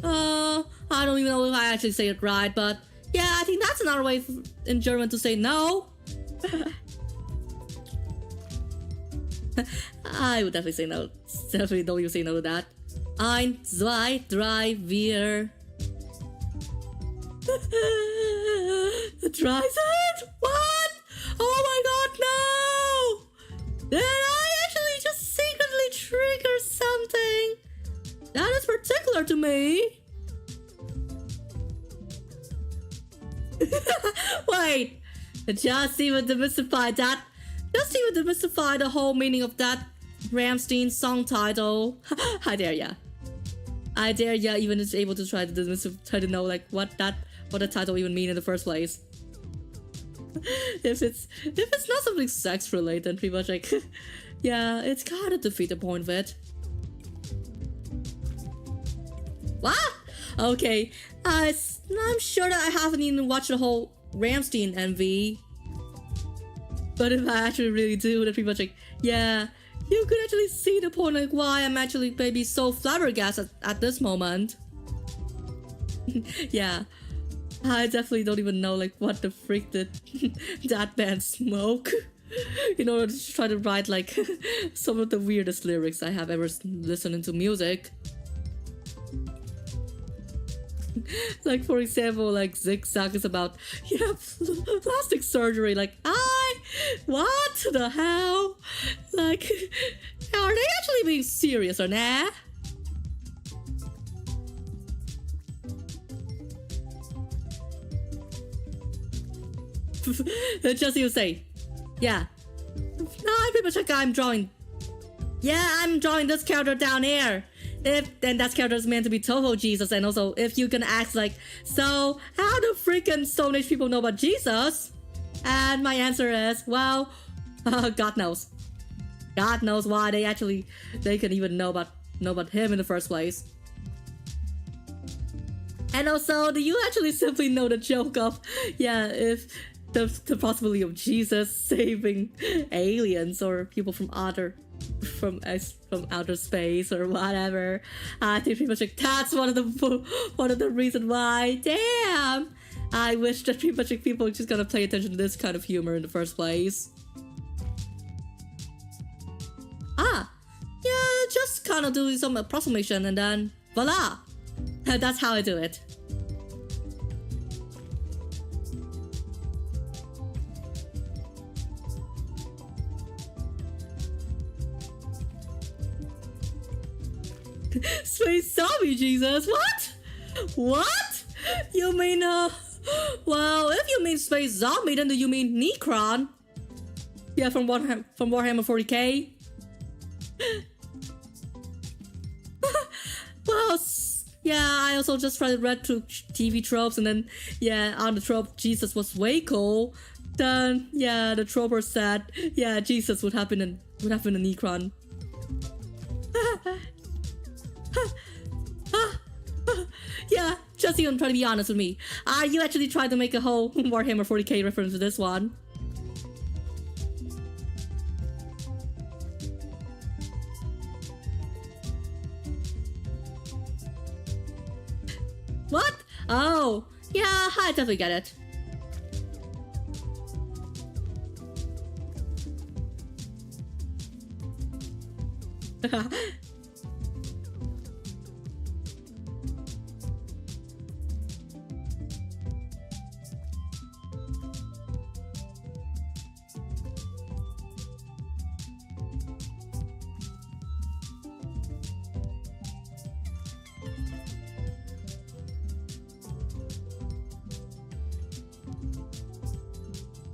I don't even know if I actually say it right, but yeah, I think that's another way in German to say no. I would definitely say no. Definitely don't even say no to that. 1, 2, 3, 4. Tries it? What? Oh my god, no! Did I actually just secretly trigger something that is particular to me? Wait, just even demystify that. Just even demystify the whole meaning of that Ramstein song title. I dare ya. I dare ya even is able to try to know like what the title even mean in the first place. If it's not something sex related, then pretty much like yeah, it's gotta defeat the point of it. What? Okay, I'm sure that I haven't even watched the whole Ramstein MV. But if I actually really do, then pretty much like, yeah, you could actually see the point like why I'm actually maybe so flabbergasted at this moment. Yeah, I definitely don't even know like what the freak did that band smoke in order to try to write like some of the weirdest lyrics I have ever listened to music. Like for example, like Zigzag is about plastic surgery. Like what the hell? Like, are they actually being serious or nah? Just you say, yeah. No, I'm pretty much like I'm drawing. Yeah, I'm drawing this character down here. If then that character is meant to be Toho Jesus, and also if you can ask like, so how do freaking Stone Age people know about Jesus? And my answer is, well, God knows. God knows why they can even know about him in the first place. And also, do you actually simply know the joke of, yeah, if the possibility of Jesus saving aliens or people from outer space or whatever? I think pretty much like that's one of the reasons why. Damn, I wish that pretty much like people are just gonna pay attention to this kind of humor in the first place. Yeah, just kind of doing some approximation and then voila, that's how I do it. Space zombie Jesus? What? You mean well, if you mean space zombie, then do you mean Necron? Yeah, from Warhammer 40k. Well, yeah, I also just tried to read through TV tropes, and then yeah, on the trope Jesus was way cool. Then yeah, the troper said yeah, Jesus would happen in Necron. Yeah, just even try to be honest with me. You actually tried to make a whole Warhammer 40k reference to this one. What? Oh, yeah, I definitely get it.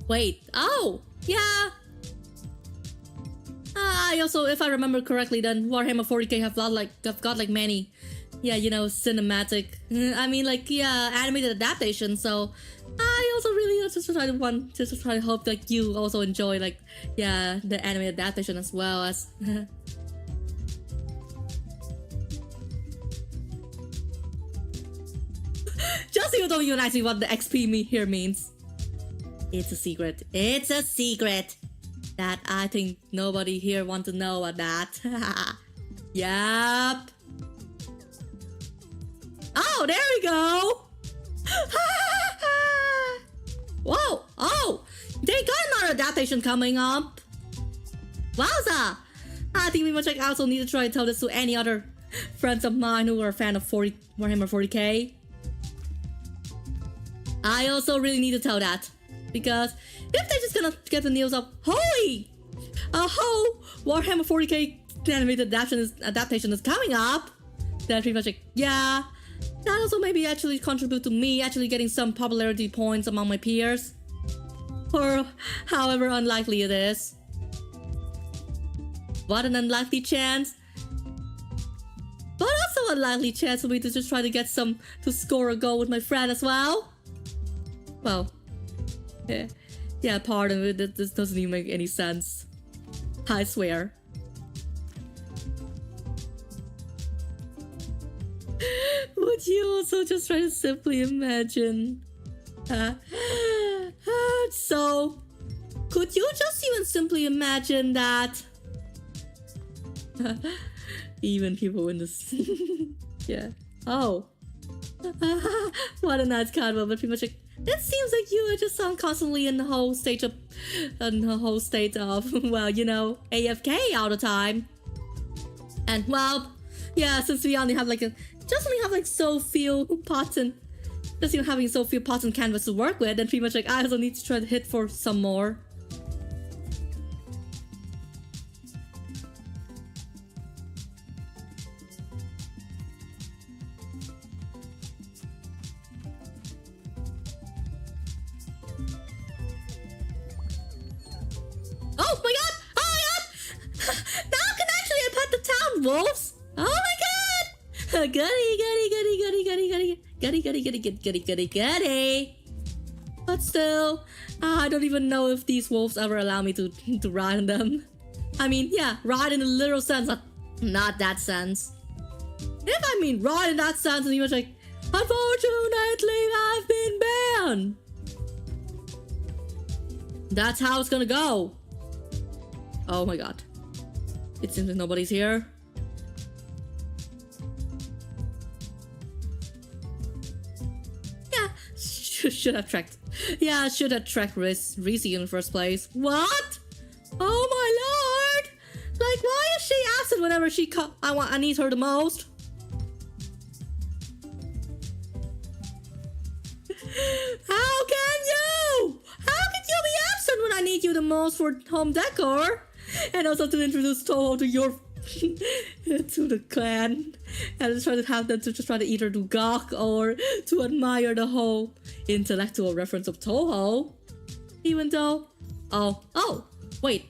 Wait, oh, yeah. I also, if I remember correctly, then Warhammer 40k have got like many, yeah, you know, cinematic. I mean, like yeah, animated adaptations. So I also really just try to hope like you also enjoy like yeah the animated adaptation as well as. Just so you don't even ask me what the XP here means. It's a secret. It's a secret that I think nobody here wants to know about that. Yup. Oh, there we go. Whoa. Oh, they got another adaptation coming up. Wowza. I think we much like also need to try and tell this to any other friends of mine who are a fan of Warhammer 40k. I also really need to tell that. Because if they're just gonna get the news of holy, a whole Warhammer 40k animated adaptation is coming up, then pretty much like yeah, that also maybe actually contribute to me actually getting some popularity points among my peers, or however unlikely it is. What an unlikely chance! But also unlikely chance for me to just try to get to score a goal with my friend as well. Well. Yeah, pardon me, this doesn't even make any sense. I swear. Would you also just try to simply imagine? So, could you just even simply imagine that? Even people in this. Yeah. Oh. What a nice carnival, but pretty much like, it seems like you are just constantly in the whole state of, well, you know, AFK all the time. And well, yeah, since we only have like so few pots and having so few pots and canvas to work with, then pretty much like I also need to try to hit for some more. Oh my god! Oh my god! Now can actually I pet the town wolves? Oh my god! Goody. But still, I don't even know if these wolves ever allow me to ride on them. I mean, yeah, ride in the literal sense, not that sense. If I mean ride in that sense, and you're like, unfortunately, I've been banned. That's how it's gonna go. Oh my god. It seems like nobody's here. Yeah, should have tracked. Yeah, I should have tracked Reese in the first place. What? Oh my lord! Like, why is she absent whenever I need her the most? How can you? How can you be absent when I need you the most for home decor? And also to introduce Toho to your to the clan, and just try to have them to just try to either do gawk or to admire the whole intellectual reference of Toho. Even though, oh, wait,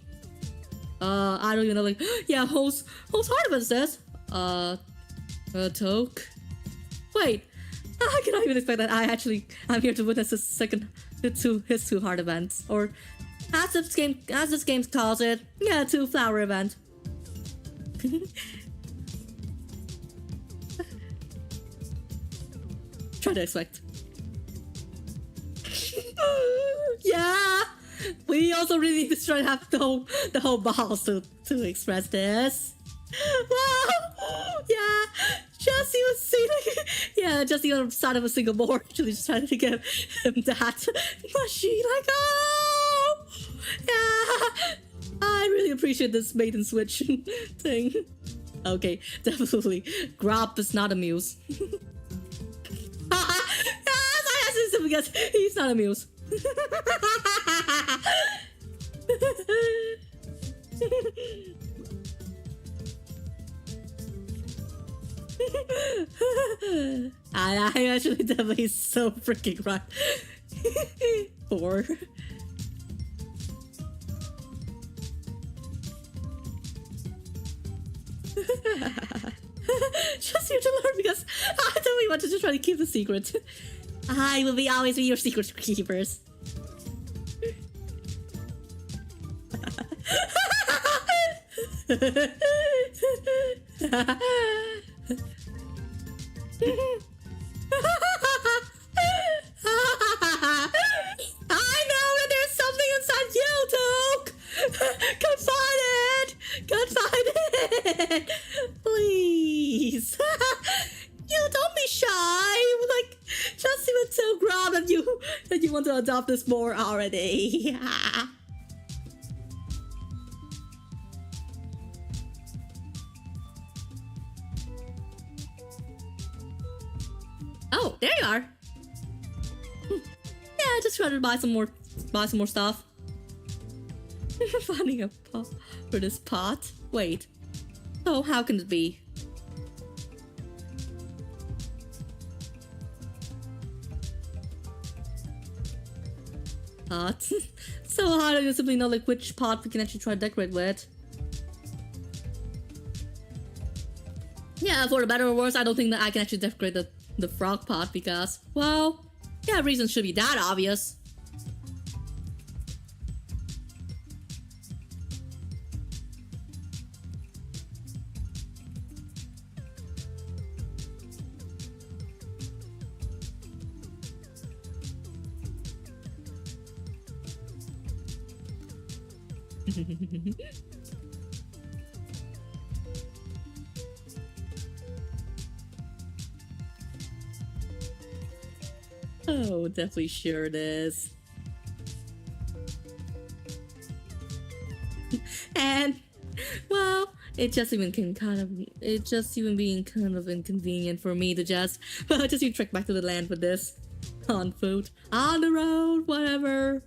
I don't even know. Like, yeah, whose heart event says, Toke. Wait, I cannot even expect that I'm here to witness his two heart events, or as this game calls it, yeah, 2 flower event. Try to expect. Yeah, we also really need to try to have the whole balls to express this. Wow, yeah, Jesse was seeing, yeah, Jesse on the side of a single board, actually just trying to get him that machine, like, oh, yeah, I really appreciate this bait and switch thing. Okay, definitely, Grop is not a muse. Yes, because he's not a muse. I'm actually definitely so freaking right. 4. Just here to learn because I totally wanted to try to keep the secret. I will always be your secret keepers. I know that there's something inside you, Toke! Confide it! Please! You don't be shy! Like, just even so proud that you want to adopt this more already. Oh, there you are. Yeah, just try to buy some more stuff. Finding a pot for this pot. Wait. Oh, how can it be? Pot. So hard to simply know like which pot we can actually try to decorate with. Yeah, for the better or worse, I don't think that I can actually decorate the frog pot because, well, yeah, reasons should be that obvious. Oh, definitely sure it is. And well, it just even being kind of inconvenient for me to just just even trek back to the land with this on foot, on the road, whatever.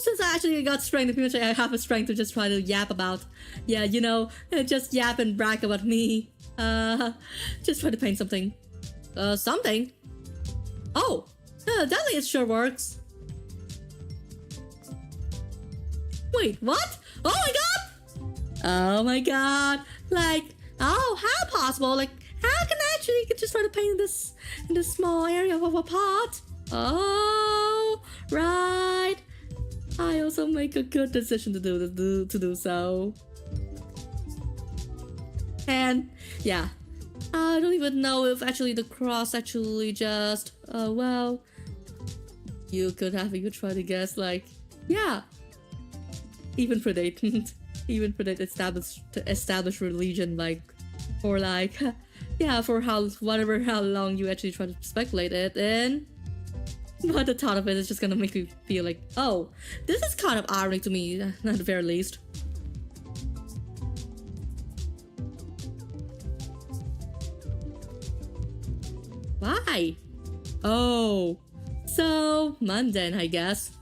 Since I actually got strength, pretty much I have a strength to just try to yap about. Yeah, you know, just yap and brag about me. Just try to paint something. Something? Oh, definitely it sure works. Wait, what? Oh my god! Oh my god! Like, oh, how possible? Like, how can I actually just try to paint in this small area of a pot? Oh, right. I also make a good decision to do so. And yeah, I don't even know if actually the cross actually just well, you could try to guess, like, yeah, even predate established religion, like, or like yeah, for how long you actually try to speculate it in. But the thought of it is just gonna make me feel like, oh, this is kind of ironic to me, at the very least. Why? Oh, so mundane, I guess.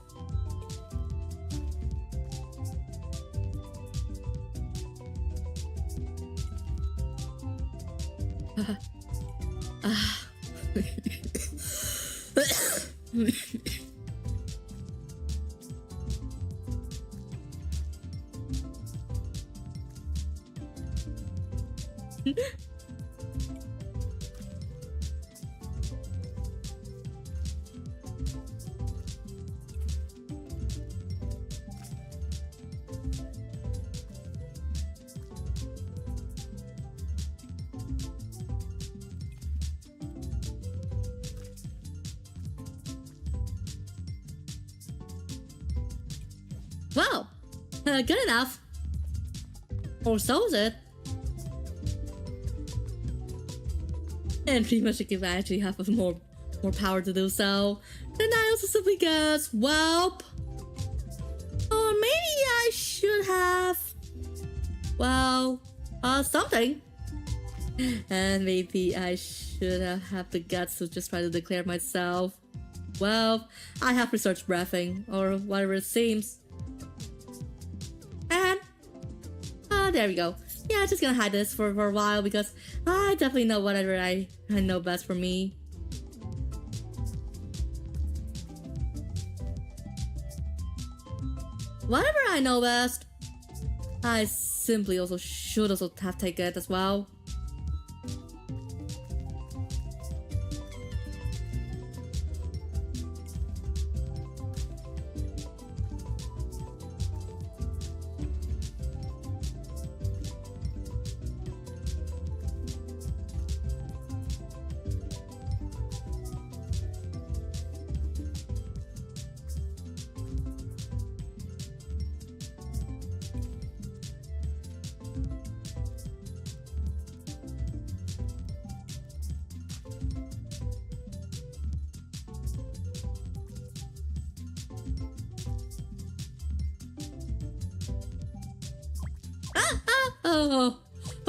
Well, good enough. Or so is it. And pretty much if I actually have more power to do so, then I also simply guess, well, or maybe I should have, well, something. And maybe I should have the guts to just try to declare myself, well, I have research breathing, or whatever it seems. And there we go. Yeah, just gonna hide this for a while because I definitely know whatever I know best for me. Whatever I know best, I simply should also have taken it as well.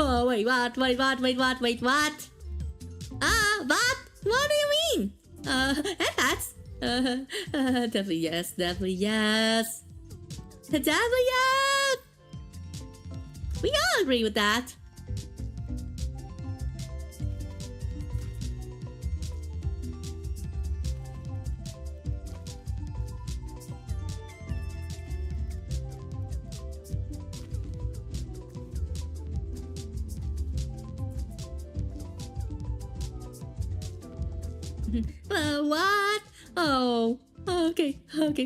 Oh, wait, what? What? What do you mean? And that's, definitely yes. Definitely yes. We all agree with that. What? Oh, okay,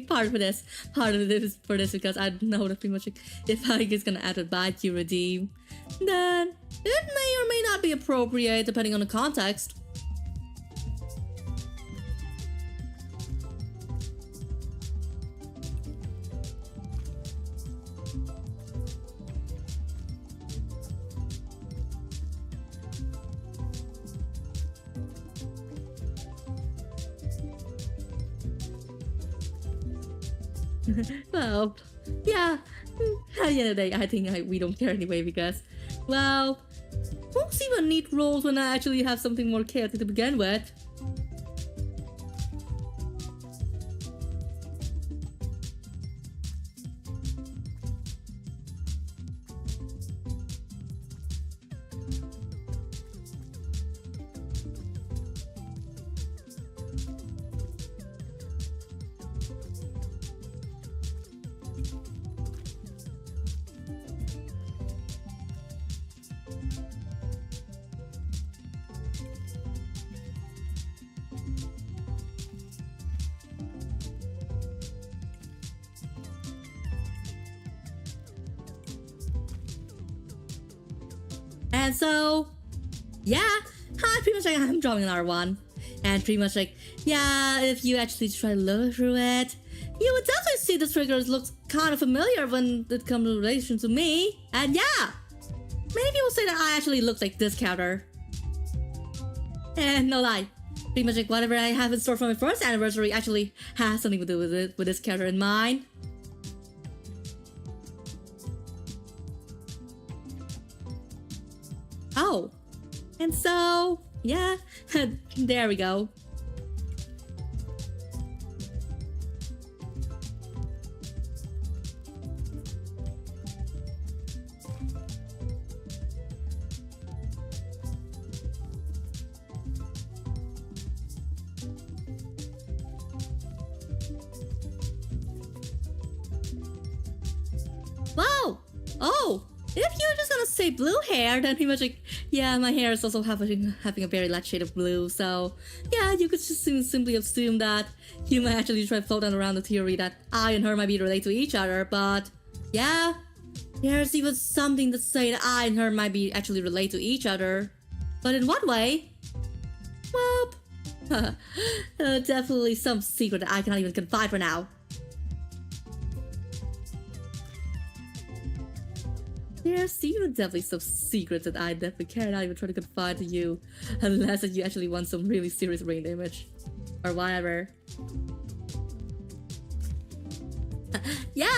part of this. Part of it is for this because I know that pretty much like, if I is gonna add a buy you redeem, then it may or may not be appropriate depending on the context. Well, yeah, at the end of the day, I think we don't care anyway because, well, who's even need roles when I actually have something more chaotic to begin with? And so, yeah, I pretty much like I'm drawing another one. And pretty much like, yeah, if you actually try to look through it, you would definitely see the triggers looks kind of familiar when it comes to relation to me. And yeah, many people say that I actually look like this character. And no lie, pretty much like whatever I have in store for my first anniversary actually has something to do with it, with this character in mind. Oh, and so, yeah, there we go. Wow! Oh! If you're just gonna say blue hair, then pretty much like, yeah, my hair is also having a very light shade of blue, so yeah, you could just simply assume that you might actually try to float around the theory that I and her might be related to each other, but yeah, there's even something to say that I and her might be actually related to each other. But in what way? Well, definitely some secret that I cannot even confide for now. There's definitely some secrets that I definitely cannot even try to confide to you unless you actually want some really serious brain damage. Or whatever. Yeah!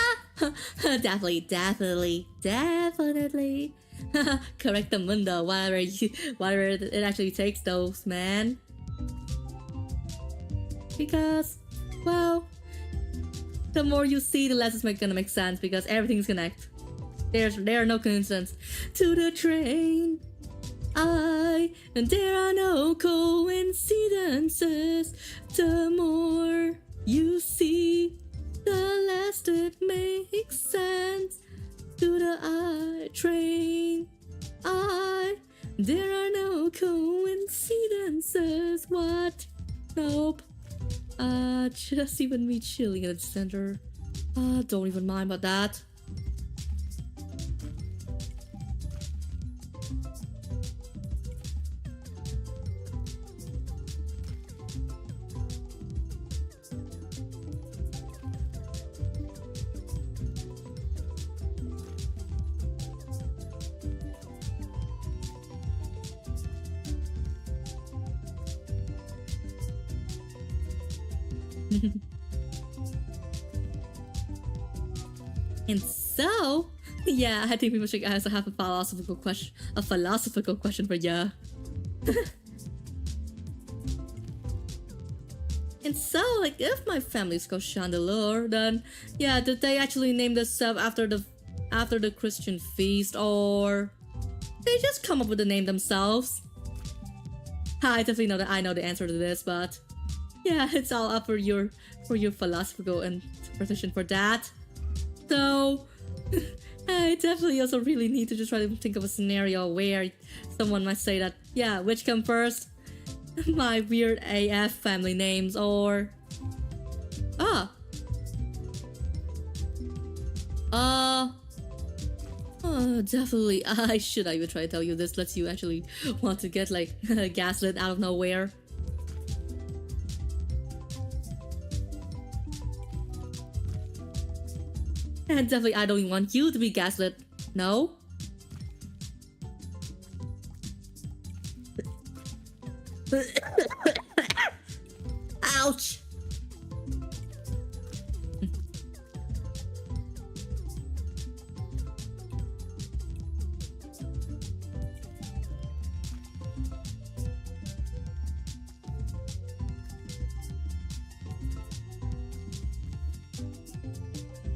Definitely. Correct the mundo, whatever it actually takes those, man. Because, well, the more you see, the less it's gonna make sense because everything's connected. There are no coincidences to the train. And there are no coincidences. The more you see, the less it makes sense. To the train. There are no coincidences. What? Nope. Just even me chilling at the center. Don't even mind about that. And so, yeah, I think we must also have a philosophical question for ya. And so, like, if my family's called Chandelure, then yeah, did they actually name themselves after the Christian feast, or they just come up with the name themselves? I definitely know that I know the answer to this, but yeah, it's all up for your philosophical interpretation for that. So I definitely also really need to just try to think of a scenario where someone might say that, yeah, which come first? My weird AF family names, or Ah. Definitely. I should I even try to tell you this lets you actually want to get like gaslit out of nowhere. And definitely I don't want you to be gaslit. No? Ouch!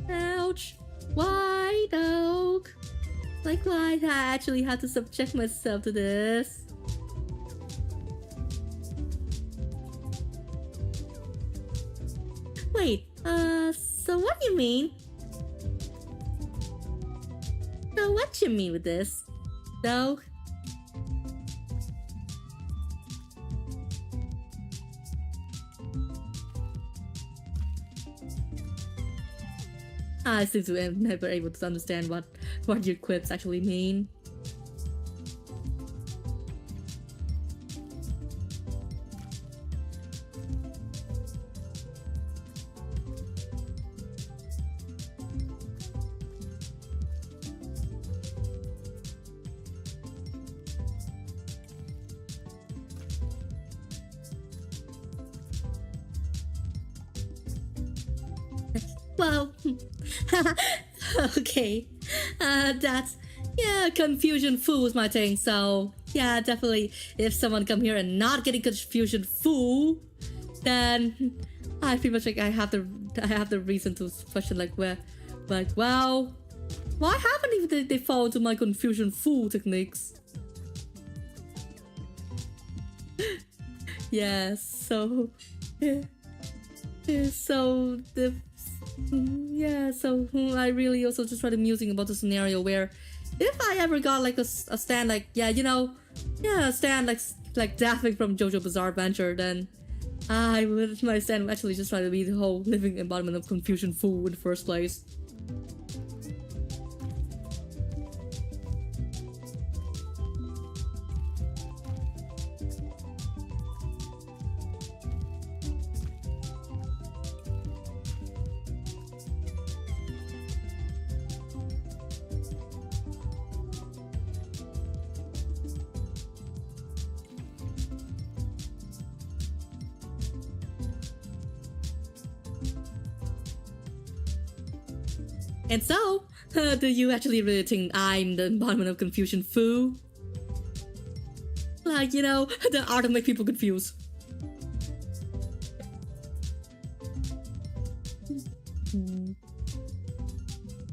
Ouch! Why, dog? Like, why I actually have to subject myself to this? Wait, so what do you mean? So what you mean with this, though? I seem to am never able to understand what your quips actually mean. Well, okay, that's, yeah, confusion fool my thing, so yeah, definitely if someone come here and not getting confusion fool, then I feel much like I have the reason to question like well, why haven't even they fall into my confusion fool techniques? Yeah, so I really also just started musing about the scenario where if I ever got like a stand like a stand like Daphne from JoJo Bizarre Adventure, then my stand would actually just try to be the whole living embodiment of confusion fool in the first place. And so, do you actually really think I'm the embodiment of confusion foo? Like, the art of make people confused.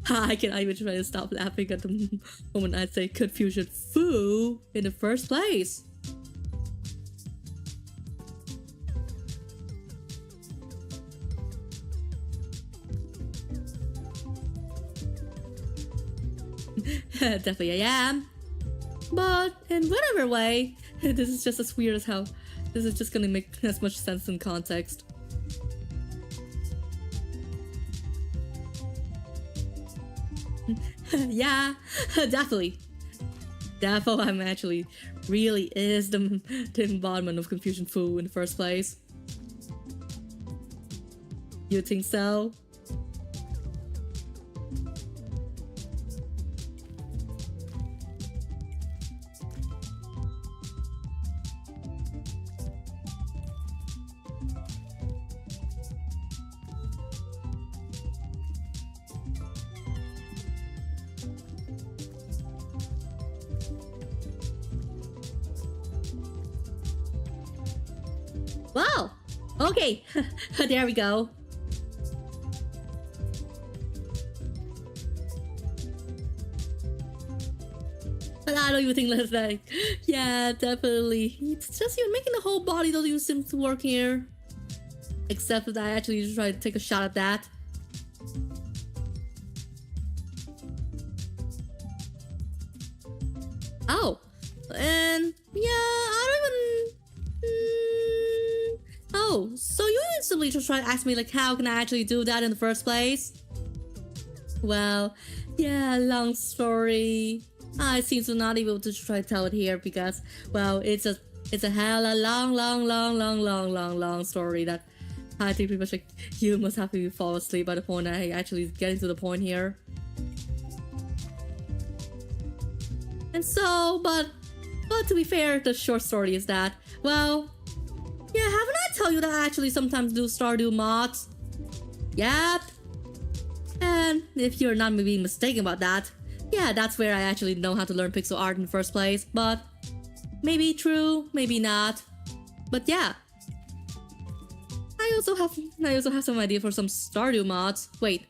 I cannot even try to stop laughing at the moment I say confusion foo in the first place. Definitely I am. But in whatever way, this is just as weird as how this is just gonna make as much sense in context. Yeah, definitely. Defo I'm actually really is the embodiment of confusion foo in the first place. You think so? Wow! Okay, there we go. But I don't even think that's like, yeah, definitely. It's just you're making the whole body doesn't even seem to work here. Except that I actually just tried to take a shot at that. Oh, and yeah, I don't even. Oh, so you instantly actually just try to ask me like how can I actually do that in the first place? Well, yeah, long story. I seem to not able to try to tell it here because, well, it's a hella long story that I think pretty much like you must have to fall asleep by the point I actually getting to the point here. And so, but to be fair, the short story is that, well, yeah, haven't I told you that I actually sometimes do Stardew mods? Yep. And if you're not maybe mistaken about that, yeah, that's where I actually know how to learn pixel art in the first place, but maybe true, maybe not. But yeah. I also have some idea for some Stardew mods. Wait.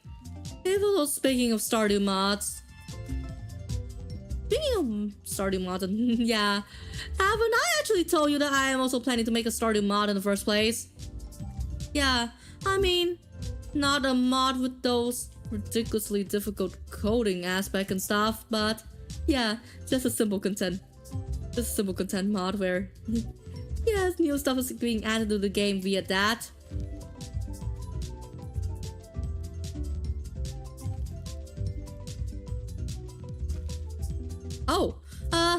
Speaking of Stardew mods. Speaking of Stardew mods, yeah. Haven't I actually told you that I am also planning to make a Stardew mod in the first place? Yeah, I mean, not a mod with those ridiculously difficult coding aspect and stuff, but yeah, just a simple content mod where yeah, new stuff is being added to the game via that. Oh,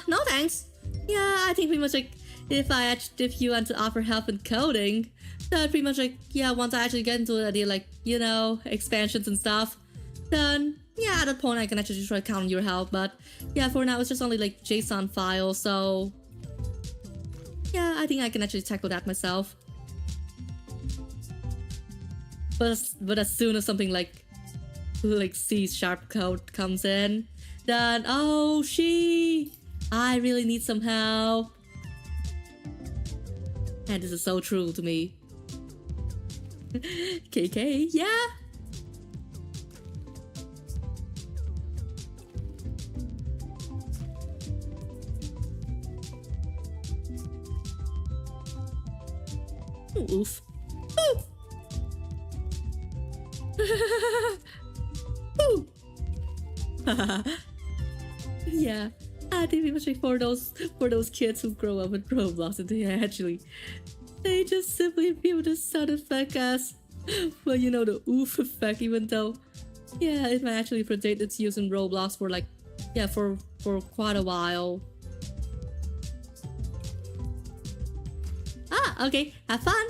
no thanks. Yeah, I think pretty much like if you want to offer help in coding, then pretty much like yeah, once I actually get into the idea like, you know, expansions and stuff, then yeah, at that point I can actually try to count on your help. But yeah, for now it's just only like JSON files, so yeah, I think I can actually tackle that myself. But as soon as something like C# code comes in, then oh I really need some help. And this is so true to me. KK, yeah. Oof. Oof. Ooh. Yeah, I think pretty much like for those kids who grow up with Roblox and they just simply view the sound effect as, well, you know, the oof effect, even though yeah, it might actually predate its use in Roblox for like yeah, for quite a while. Ah, okay, have fun.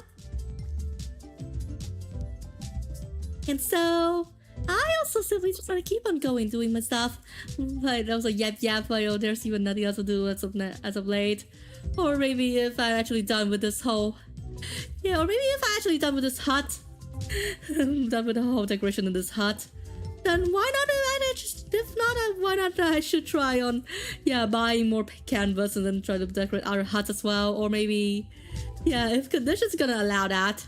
And so I also simply just want to keep on going doing my stuff. But I was like, yep, but there's even nothing else to do as of late. Or maybe if I'm actually done with this whole... Yeah, or maybe if I'm actually done with this hut. Done with the whole decoration in this hut. Then why not why not I should try on, yeah, buying more canvas and then try to decorate other huts as well. Or maybe, yeah, if conditions gonna allow that,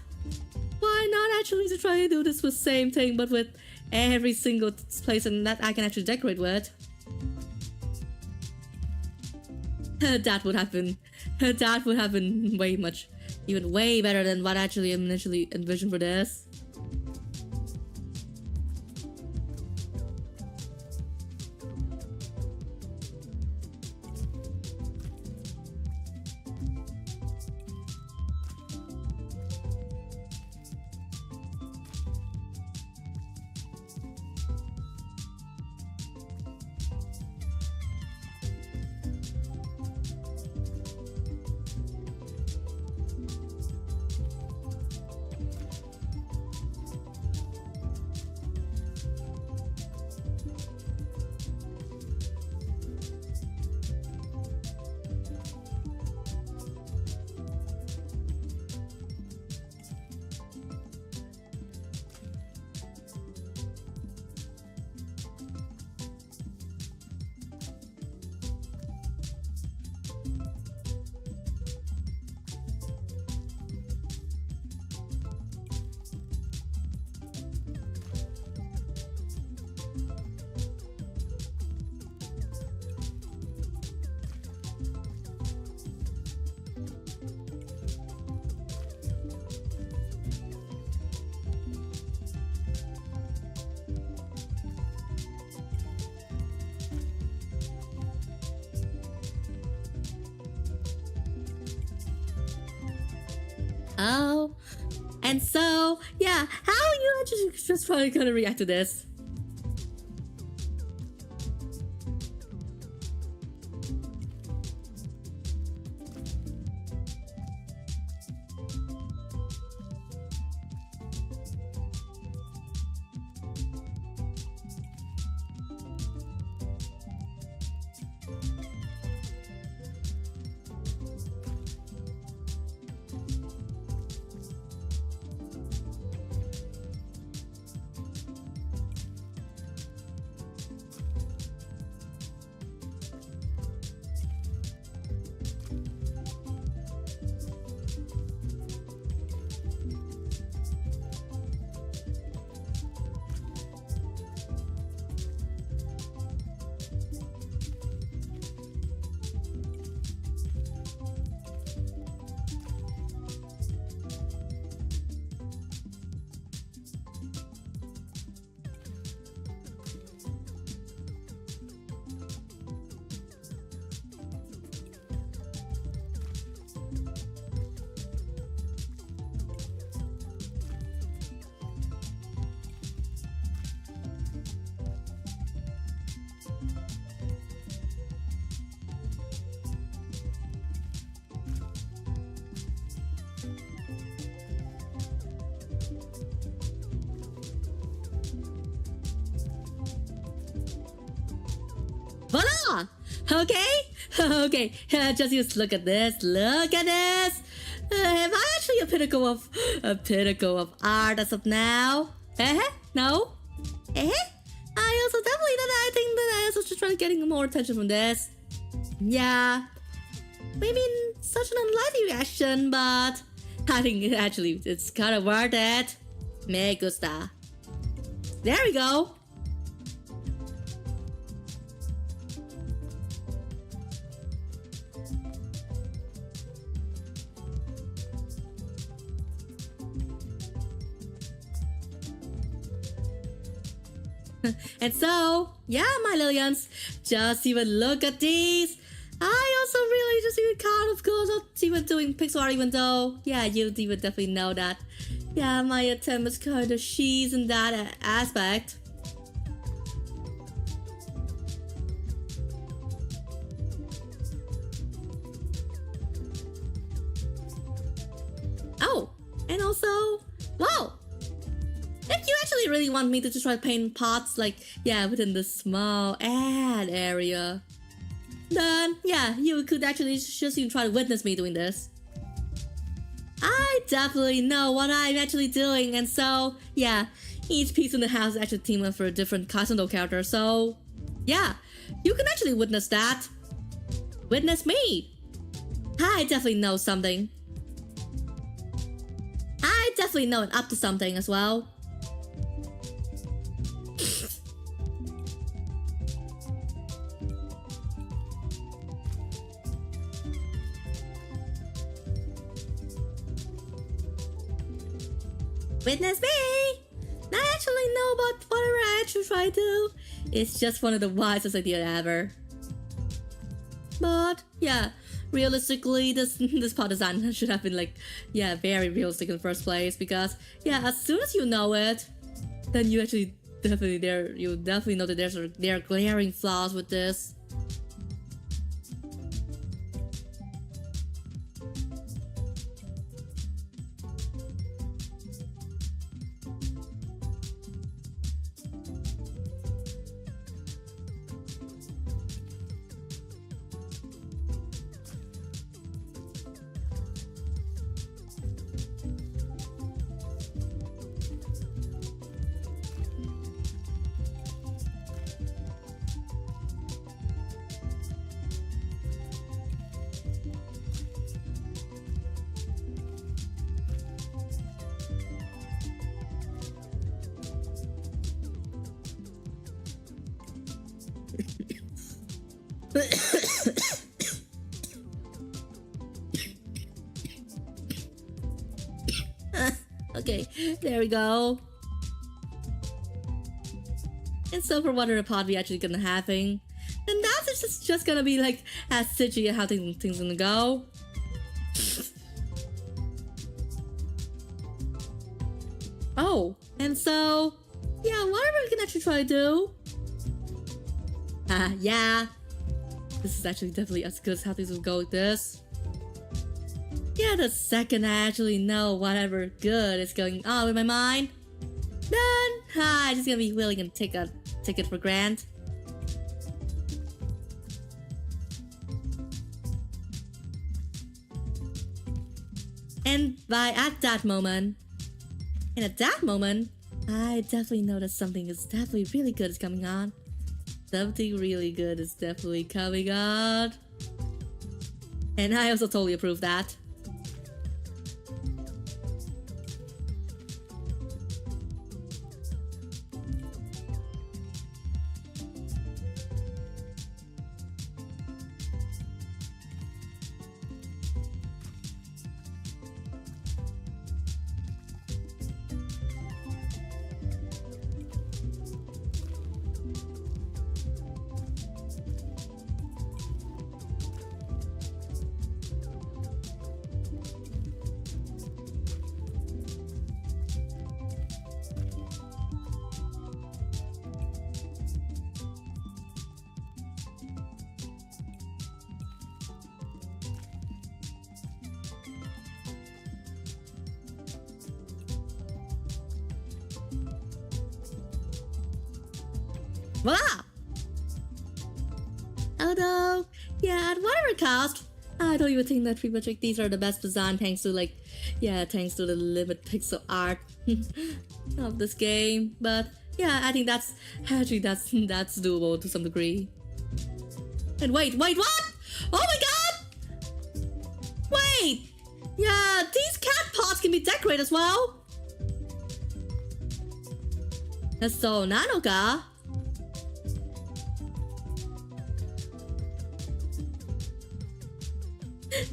why not actually to try to do this with same thing but with every single place and that I can actually decorate with. That would have been way better than what I actually initially envisioned for this. Oh, And so, yeah, how are you actually just probably gonna react to this? Voila! Okay, okay. Just look at this. Look at this. Am I actually a pinnacle of art as of now? No. I also definitely that I think that I also should try getting more attention from this. Yeah, maybe such an unlikely reaction, but I think it's kind of worth it. Me gusta. There we go. And so, yeah, my Lillians, just even look at these. I also really just even kind of cool, not even doing pixel art, even though, yeah, you would definitely know that. Yeah, my attempt is kind of cheese in that aspect. Oh, and also, wow. If you actually really want me to just try to paint pots, like, yeah, within the small ad area, then, yeah, you could actually just even try to witness me doing this. I definitely know what I'm actually doing, and so, yeah, each piece in the house is actually teamed up for a different custom character, so, yeah, you can actually witness that. Witness me. I definitely know something. I definitely know I'm up to something as well. Witness me! I actually know about whatever I actually try to do. It's just one of the wisest ideas ever. But yeah, realistically, this pot design should have been like, yeah, very realistic in the first place, because yeah, as soon as you know it, then you actually definitely know that there are glaring flaws with this. Okay, there we go. And so for what are the pod we actually gonna having? And that's just gonna be like as stitchy how things gonna go. Oh, and so, yeah, whatever we can actually try to do. Yeah. This is actually definitely as good as how things will go with this. Yeah, the second I actually know whatever good is going on with my mind, then I'm just gonna be willing and take it for granted. And at that moment, I definitely know that something is definitely really good is coming on. Something really good is definitely coming on. And I also totally approve that. Voila! Although, yeah, at whatever cost, I don't even think that pretty much like these are the best design thanks to like, yeah, thanks to the limited pixel art of this game. But yeah, I think that's actually that's doable to some degree. And wait, what? Oh my god! Wait! Yeah, these cat pots can be decorated as well. That's so Nanoka.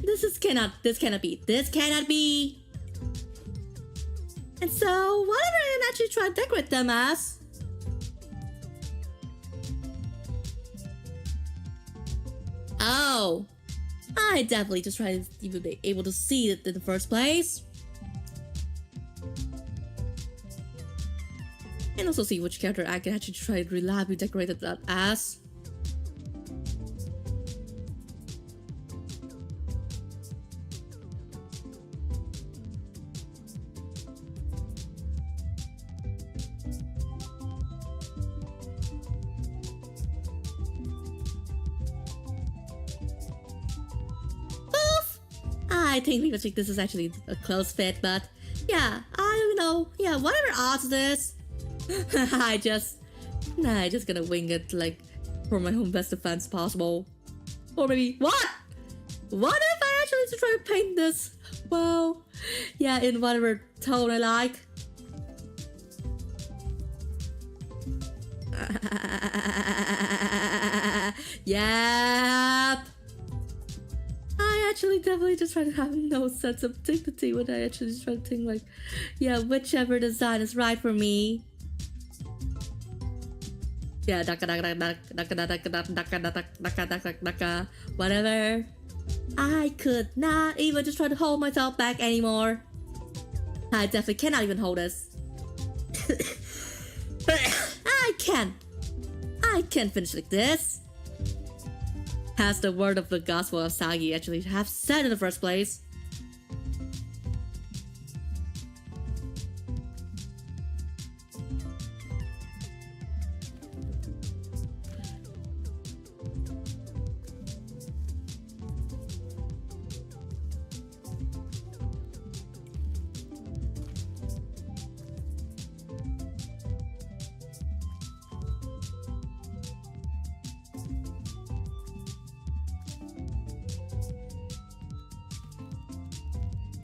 This cannot be. And so, whatever I can actually try to decorate them as. Oh, I definitely just try to even be able to see it in the first place. And also see which character I can actually try to reliably decorate that as. I think this is actually a close fit, but yeah, I don't know. Yeah, whatever odds it is, I just gonna wing it like for my own best defense possible. Or maybe what? What if I actually try to paint this? Well, yeah, in whatever tone I like. Yep. I actually definitely just try to have no sense of dignity when I actually just try to think like, yeah, whichever design is right for me. Yeah, whatever. I could not even just try to hold myself back anymore. I definitely cannot even hold this. I can't finish like this. As the word of the gospel of Sagi actually have said in the first place.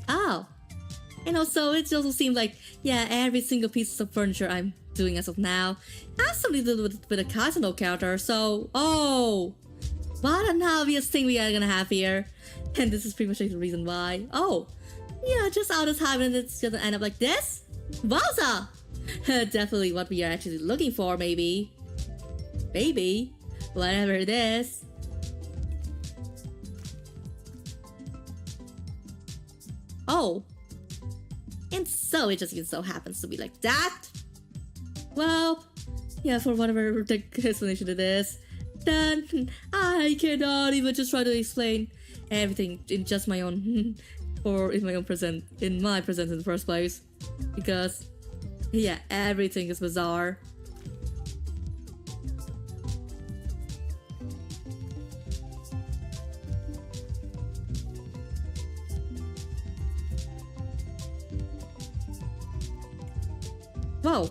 Oh, and also it also seems like, yeah, every single piece of furniture I'm doing as of now has something to do with a Kazano character, so, oh, what an obvious thing we are gonna have here. And this is pretty much like the reason why. Oh, yeah, just all this time and it's gonna end up like this? Wowza! Definitely what we are actually looking for, maybe. Maybe. Whatever it is. Oh. And And so it just so happens to be like that. Well, yeah, for whatever the explanation it is, then I cannot even just try to explain everything in just my own or in my own present in the first place, because yeah, everything is bizarre. Whoa.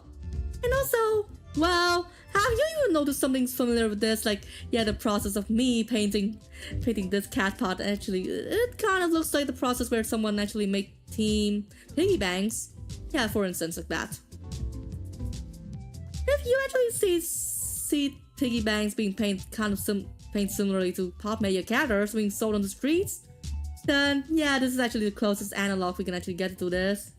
And also, well, have you even noticed something familiar with this? Like, yeah, the process of me painting this cat pot, actually, it kind of looks like the process where someone actually make team piggy banks. Yeah, for instance, like that. If you actually see piggy banks being painted similarly to pop media characters being sold on the streets, then yeah, this is actually the closest analog we can actually get to this.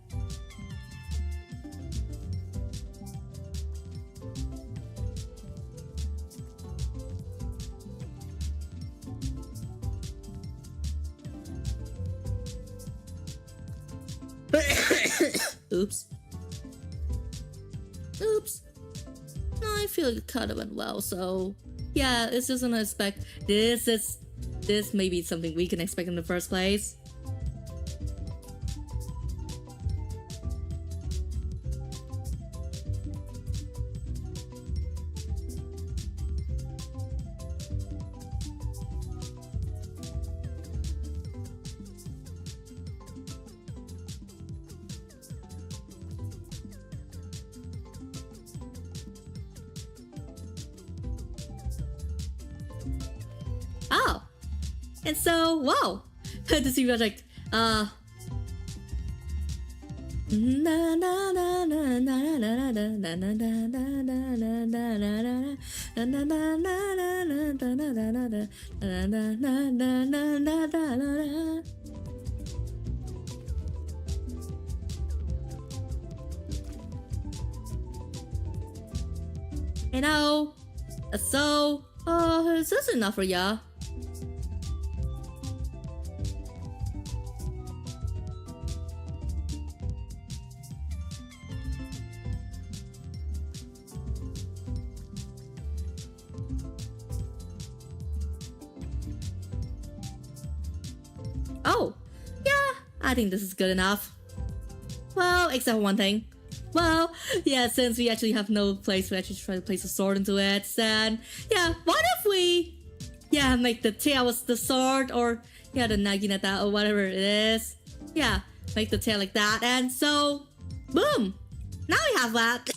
Oops. I feel it kind of went well, so yeah, it's just gonna expect this may be something we can expect in the first place. Oh, and so wow, to see like you know, so is this enough for ya? Oh, yeah, I think this is good enough. Well, except for one thing. Well, yeah, since we actually have no place to actually try to place a sword into it, then yeah, what if we, yeah, make the tail the sword, or yeah, the naginata or whatever it is. Yeah, make the tail like that, and so, boom! Now we have that.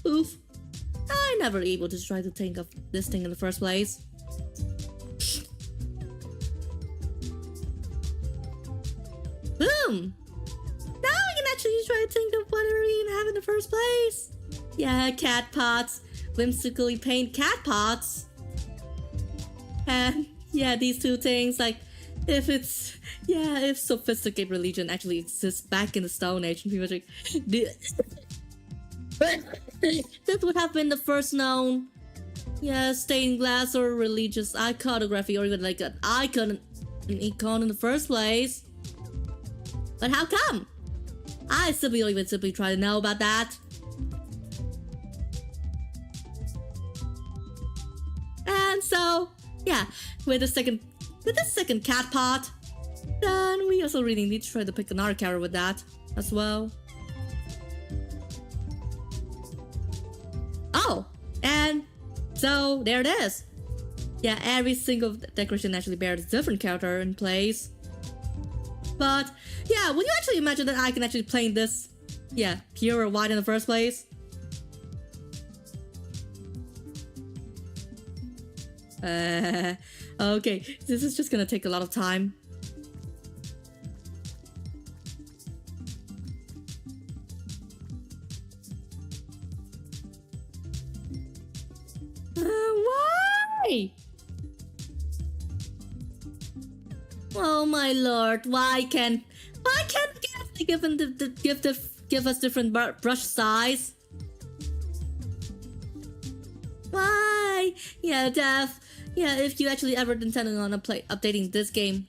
Oof. I never able to try to think of this thing in the first place. Boom! Now we can actually try to think of whatever we even have in the first place. Yeah, cat pots. Whimsically paint cat pots. And yeah, these two things, like, if it's, yeah, if sophisticated religion actually exists back in the Stone Age, people like, that would have been the first known, yeah, stained glass or religious iconography, or even like an icon in the first place. But how come? I simply don't even try to know about that. And so, yeah, with the second cat pot, then we also really need to try to pick another character with that as well. Oh, and so there it is. Yeah, every single decoration actually bears a different character in place. But yeah, would you actually imagine that I can actually play this, yeah, pure white in the first place? Okay, this is just gonna take a lot of time. Why? Oh my lord, why can't they give us different brush size? Why? Yeah, Def. Yeah, if you actually ever intended on updating this game,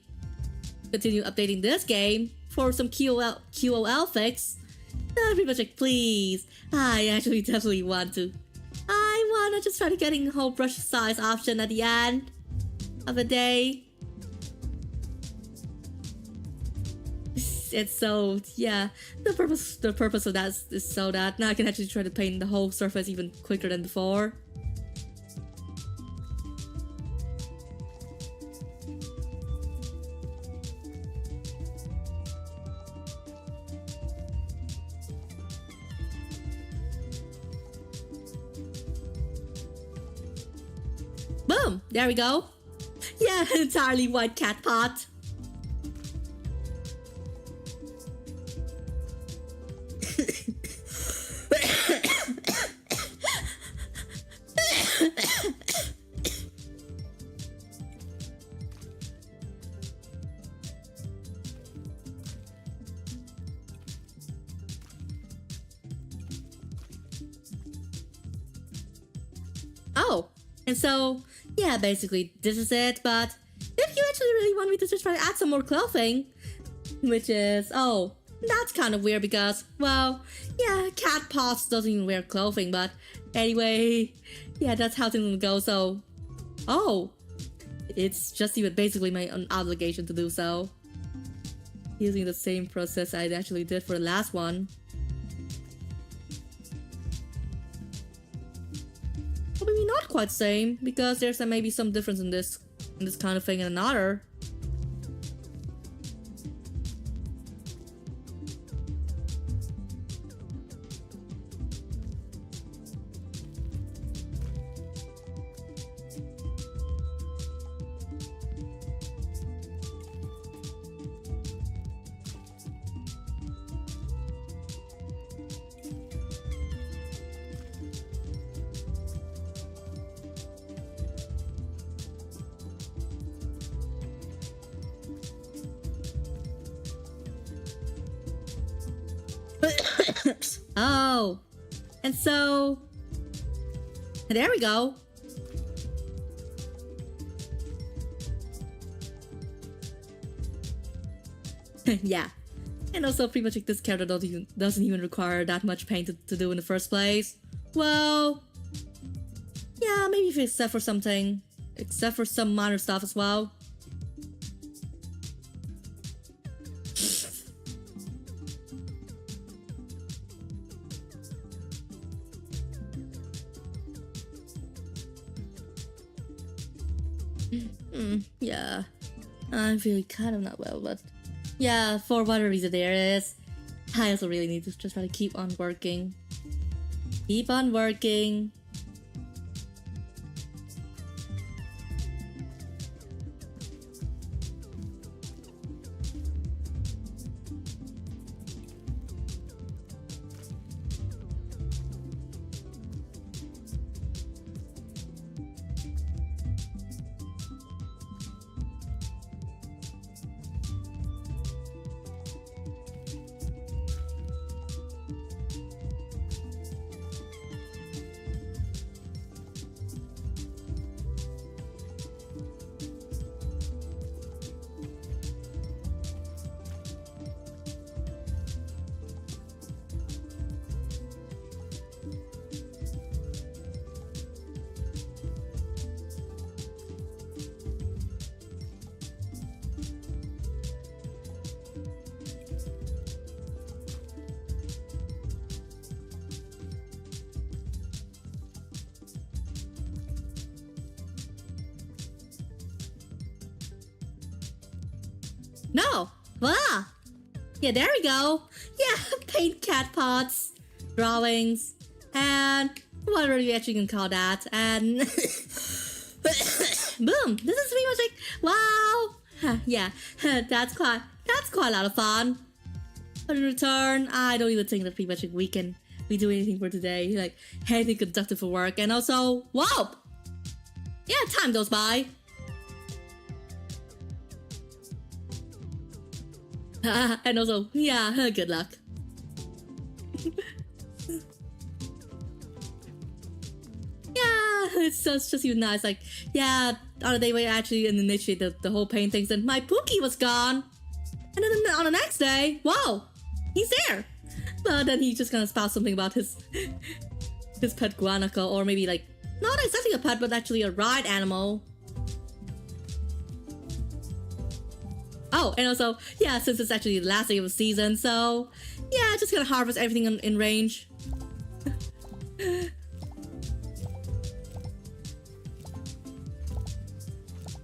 continue updating this game for some QOL fix. Pretty much like, please, I actually definitely want to. I wanna just try to getting the whole brush size option at the end of the day. It's so, yeah, the purpose of that is so that now I can actually try to paint the whole surface even quicker than before. Boom! There we go. Yeah, entirely white cat pot. Oh, and so, yeah, basically this is it, but if you actually really want me to just try to add some more clothing, which is, oh, that's kind of weird because, well, yeah, cat paws doesn't even wear clothing, but anyway, yeah, that's how things go, so, oh, it's just even basically my own obligation to do so, using the same process I actually did for the last one. But maybe not quite same, because there's maybe some difference in this kind of thing and another. Oh, and so there we go. Yeah, and also pretty much like this character doesn't even require that much paint to do in the first place. Well, yeah, maybe except for some minor stuff as well. Yeah, I'm feeling kind of not well, but yeah, for whatever reason there is, I also really need to just try to keep on working. Keep on working. No! Voila! Yeah, there we go! Yeah, paint cat pots, drawings, and whatever you actually can call that, and boom! This is pretty much like, wow! Yeah, that's quite a lot of fun. But in return, I don't even think that pretty much like we do anything for today, like anything conductive for work, and also, whoa! Yeah, time goes by. And also, yeah, good luck. Yeah, it's just even nice. Like, yeah, on the day where I actually initiated the whole paintings, and my Pookie was gone. And then on the next day, whoa, he's there. But then he just gonna spout something about his pet guanaco, or maybe like not exactly a pet, but actually a ride animal. Oh, and also, yeah, since it's actually the last day of the season, so yeah, just gonna harvest everything in range.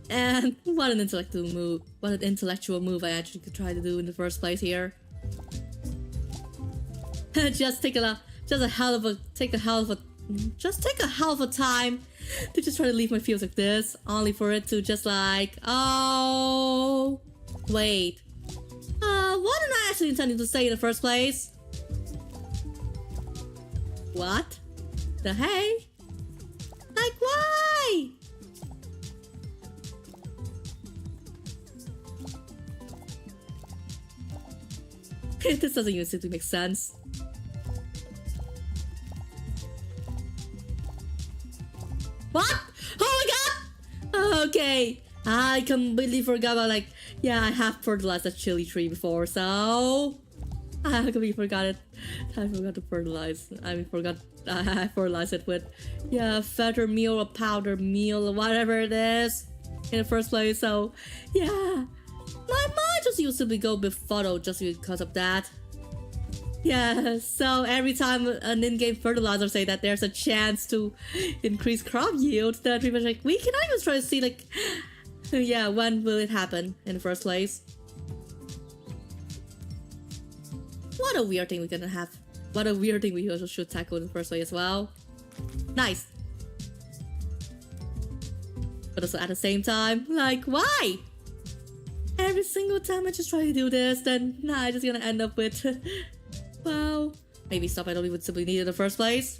And what an intellectual move I actually could try to do in the first place here. Just take a hell of a time to just try to leave my fields like this, only for it to just like, oh wait, what did I actually intending to say in the first place? What the hey? Like why? This doesn't even seem to make sense. What? Oh my god! Okay, I completely forgot about, like, yeah, I have fertilized that chili tree before, so I completely forgot it. I forgot to fertilize. I fertilized it with, yeah, feather meal or powder meal or whatever it is in the first place. So yeah, my mind just used to go befuddled just because of that. Yeah, so every time an in-game fertilizer say that there's a chance to increase crop yield, then pretty much like, we can always try to see like, yeah, when will it happen in the first place? What a weird thing we're gonna have. What a weird thing we also should tackle in the first place as well. Nice. But also at the same time, like, why? Every single time I just try to do this, then nah, I'm just gonna end up with well, maybe stuff I don't even simply need in the first place.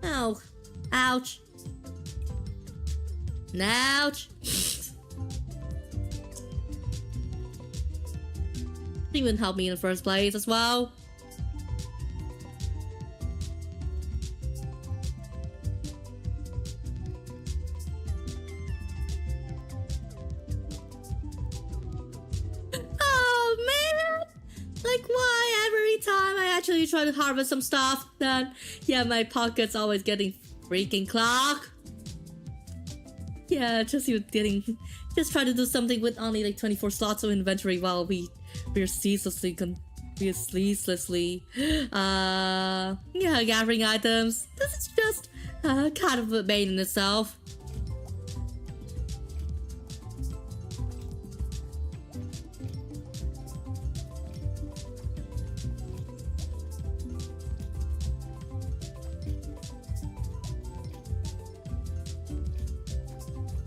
Ow. Ouch. Ouch. Didn't even help me in the first place as well. Oh man! Like why every time I actually try to harvest some stuff, then yeah, my pocket's always getting freaking clogged. Yeah, just try to do something with only like 24 slots of inventory while we're ceaselessly yeah, gathering items. This is just kind of a pain in itself.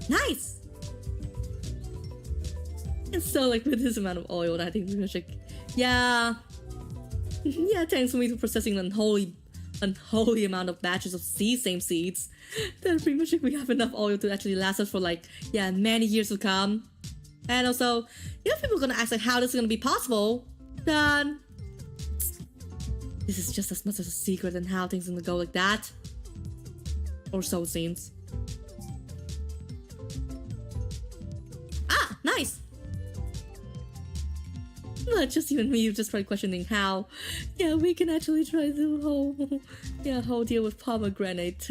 Nice! And so, like, with this amount of oil, I think we're like, yeah, thanks for me to processing an unholy amount of batches of same seeds, then pretty much like, we have enough oil to actually last us for like, yeah, many years to come. And also, if people are gonna ask like how this is gonna be possible, then this is just as much as a secret and how things are gonna go like that. Or so it seems. Ah, nice! But just even me, just probably questioning how, yeah, we can actually try the whole deal with pomegranate.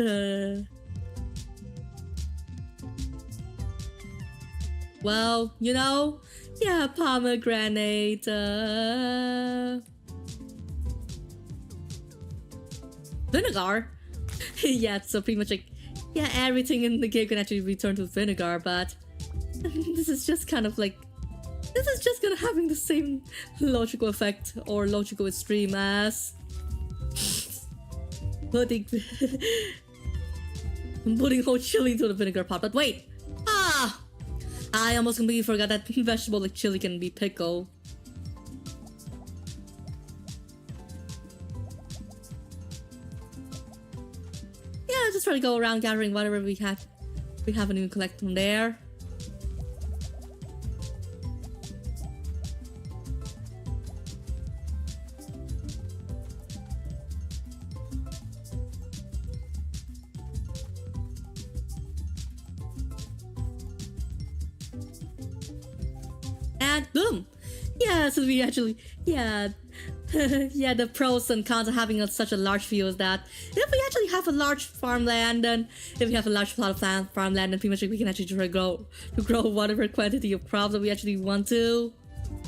Well, you know, yeah, pomegranate. Vinegar. Yeah, so pretty much like, yeah, everything in the game can actually return to vinegar, but this is just kind of like. This is just gonna having the same logical effect or logical extreme as putting whole chili into the vinegar pot. But wait, I almost completely forgot that vegetable like chili can be pickled. Yeah, just try to go around gathering whatever we haven't even collected from there. And boom! Yeah, so we actually, yeah, yeah, the pros and cons of having such a large field is that if we actually have a large farmland, then if we have a large plot of farmland, then pretty much we can actually try to grow whatever quantity of crops that we actually want to.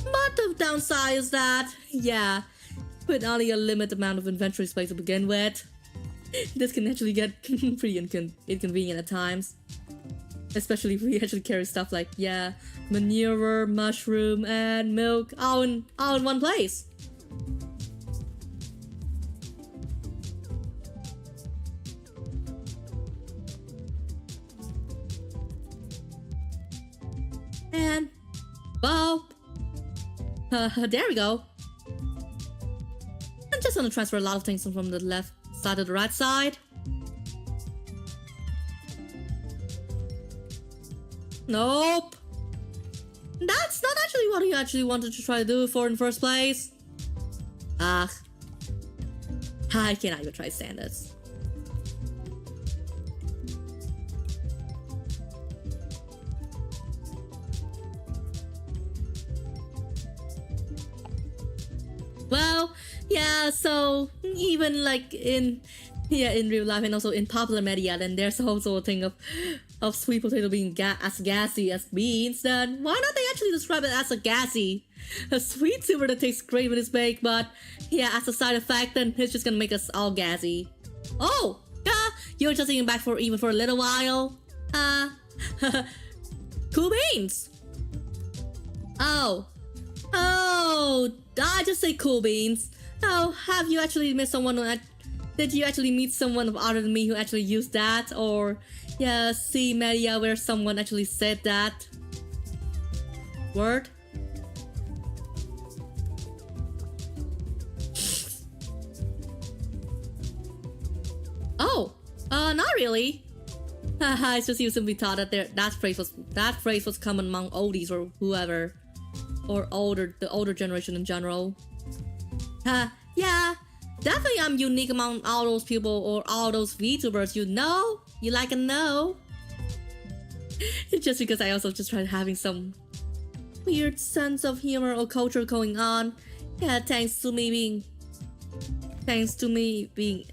But the downside is that, yeah, with only a limited amount of inventory space to begin with, this can actually get pretty inconvenient at times. Especially if we actually carry stuff like, yeah, manure, mushroom, and milk all in one place. And, well, there we go. I'm just gonna transfer a lot of things from the left side to the right side. Nope. That's not actually what he actually wanted to try to do for in the first place. I cannot even try to stand this. Well, yeah, so even like in real life and also in popular media, then there's also a thing of sweet potato being as gassy as beans, then why not they actually describe it as a sweet super that tastes great when it's baked, but yeah, as a side effect, then it's just gonna make us all gassy. Oh, yeah, you're just eating back for even for a little while. Cool beans. Oh, I just say cool beans. Oh, have you actually met someone did you actually meet someone other than me who actually used that? Or, yeah, see media where someone actually said that word? Oh, not really. I just used to be taught that that phrase was common among oldies or whoever, or the older generation in general. Yeah. Definitely I'm unique among all those people or all those VTubers, you know? You like to know? It's just because I also just tried having some weird sense of humor or culture going on. Yeah, thanks to me living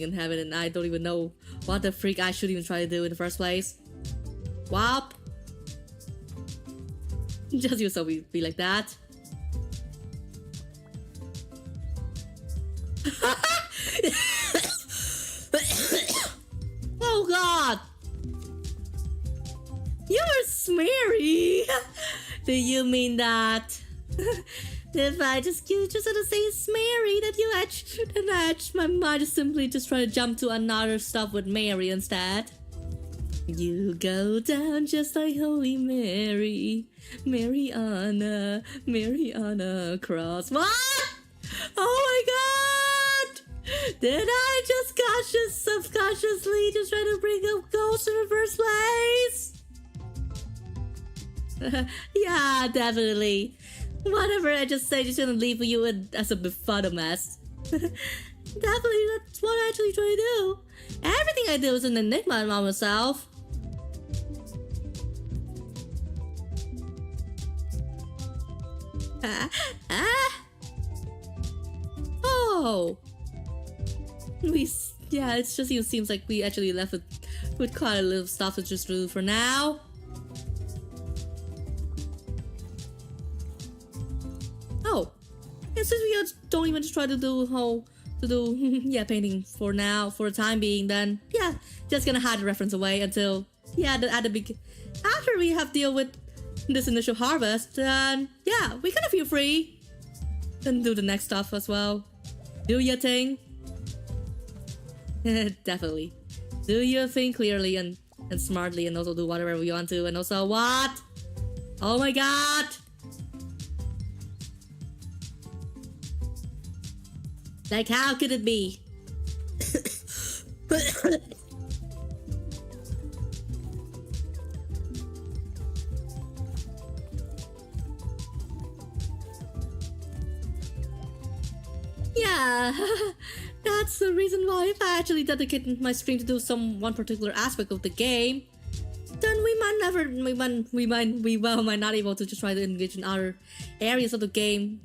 in heaven, and I don't even know what the freak I should even try to do in the first place. Wop. Just you so we be like that. Oh god! You're smeary! Do you mean that? If I just gonna say smeary, that you actually, my mind is simply just trying to jump to another stuff with Mary instead. You go down just like Holy Mary, Mary on a cross. What? Oh my god! Did I just subconsciously just try to bring up ghosts in the first place? Yeah, definitely. Whatever I just say, just gonna leave you as a befuddled mess. Definitely, that's what I actually try to do. Everything I do is an enigma among myself. Oh. Yeah, it just even seems like we actually left with quite a little stuff to just do for now. Oh, and since we don't even try to do yeah, painting for now, for the time being, then yeah, just gonna hide the reference away until after we have deal with this initial harvest, then yeah, we kind of feel free and do the next stuff as well. Do your thing. Definitely. Do your thing clearly and smartly, and also do whatever we want to. And also what? Oh my god! Like, how could it be? Yeah, that's the reason why if I actually dedicated my stream to do one particular aspect of the game, then we might not able to just try to engage in other areas of the game.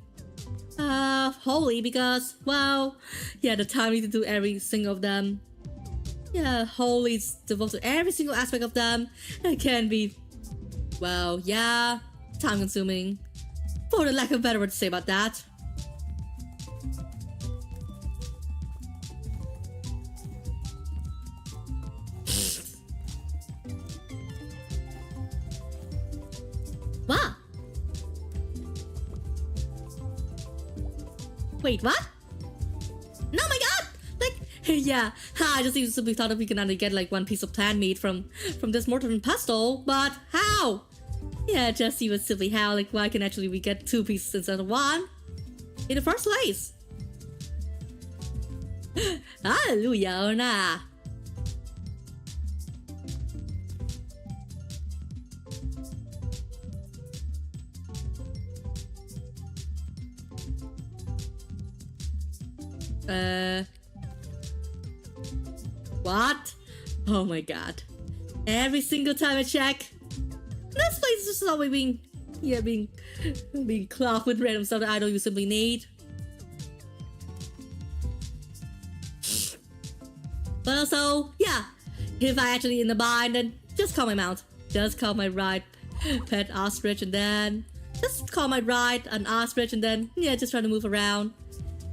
Wholly because, well, yeah, the time we need to do every single of them. Yeah, wholly is devoted to every single aspect of them. It can be, well, yeah, time consuming. For the lack of a better word to say about that. Wow. Wait, what? No, my god! Like, yeah, I just simply thought that we can only get like one piece of plant meat from this mortar and pestle, but how? Yeah, just even simply how, like, why can actually we get 2 pieces instead of 1? In the first place. Hallelujah, or nah? What? Oh my god. Every single time I check, this place is just always being clogged with random stuff that I don't simply need. But also, yeah, if I actually in the bind, then just call my mount. Just call my ride pet ostrich, and then just call my ride an ostrich, and then yeah, just try to move around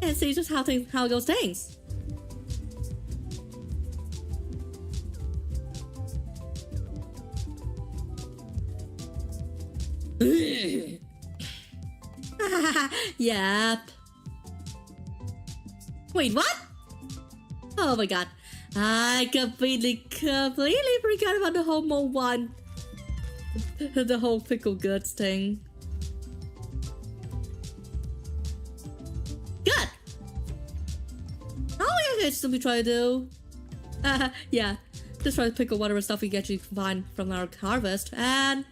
and see just how it goes things. Yep. Wait, what? Oh my god. I completely forgot about the whole Mo 1. The whole pickle guts thing. Good! Oh yeah, just we try to do. Yeah. Just try to pickle whatever stuff we actually find from our harvest, and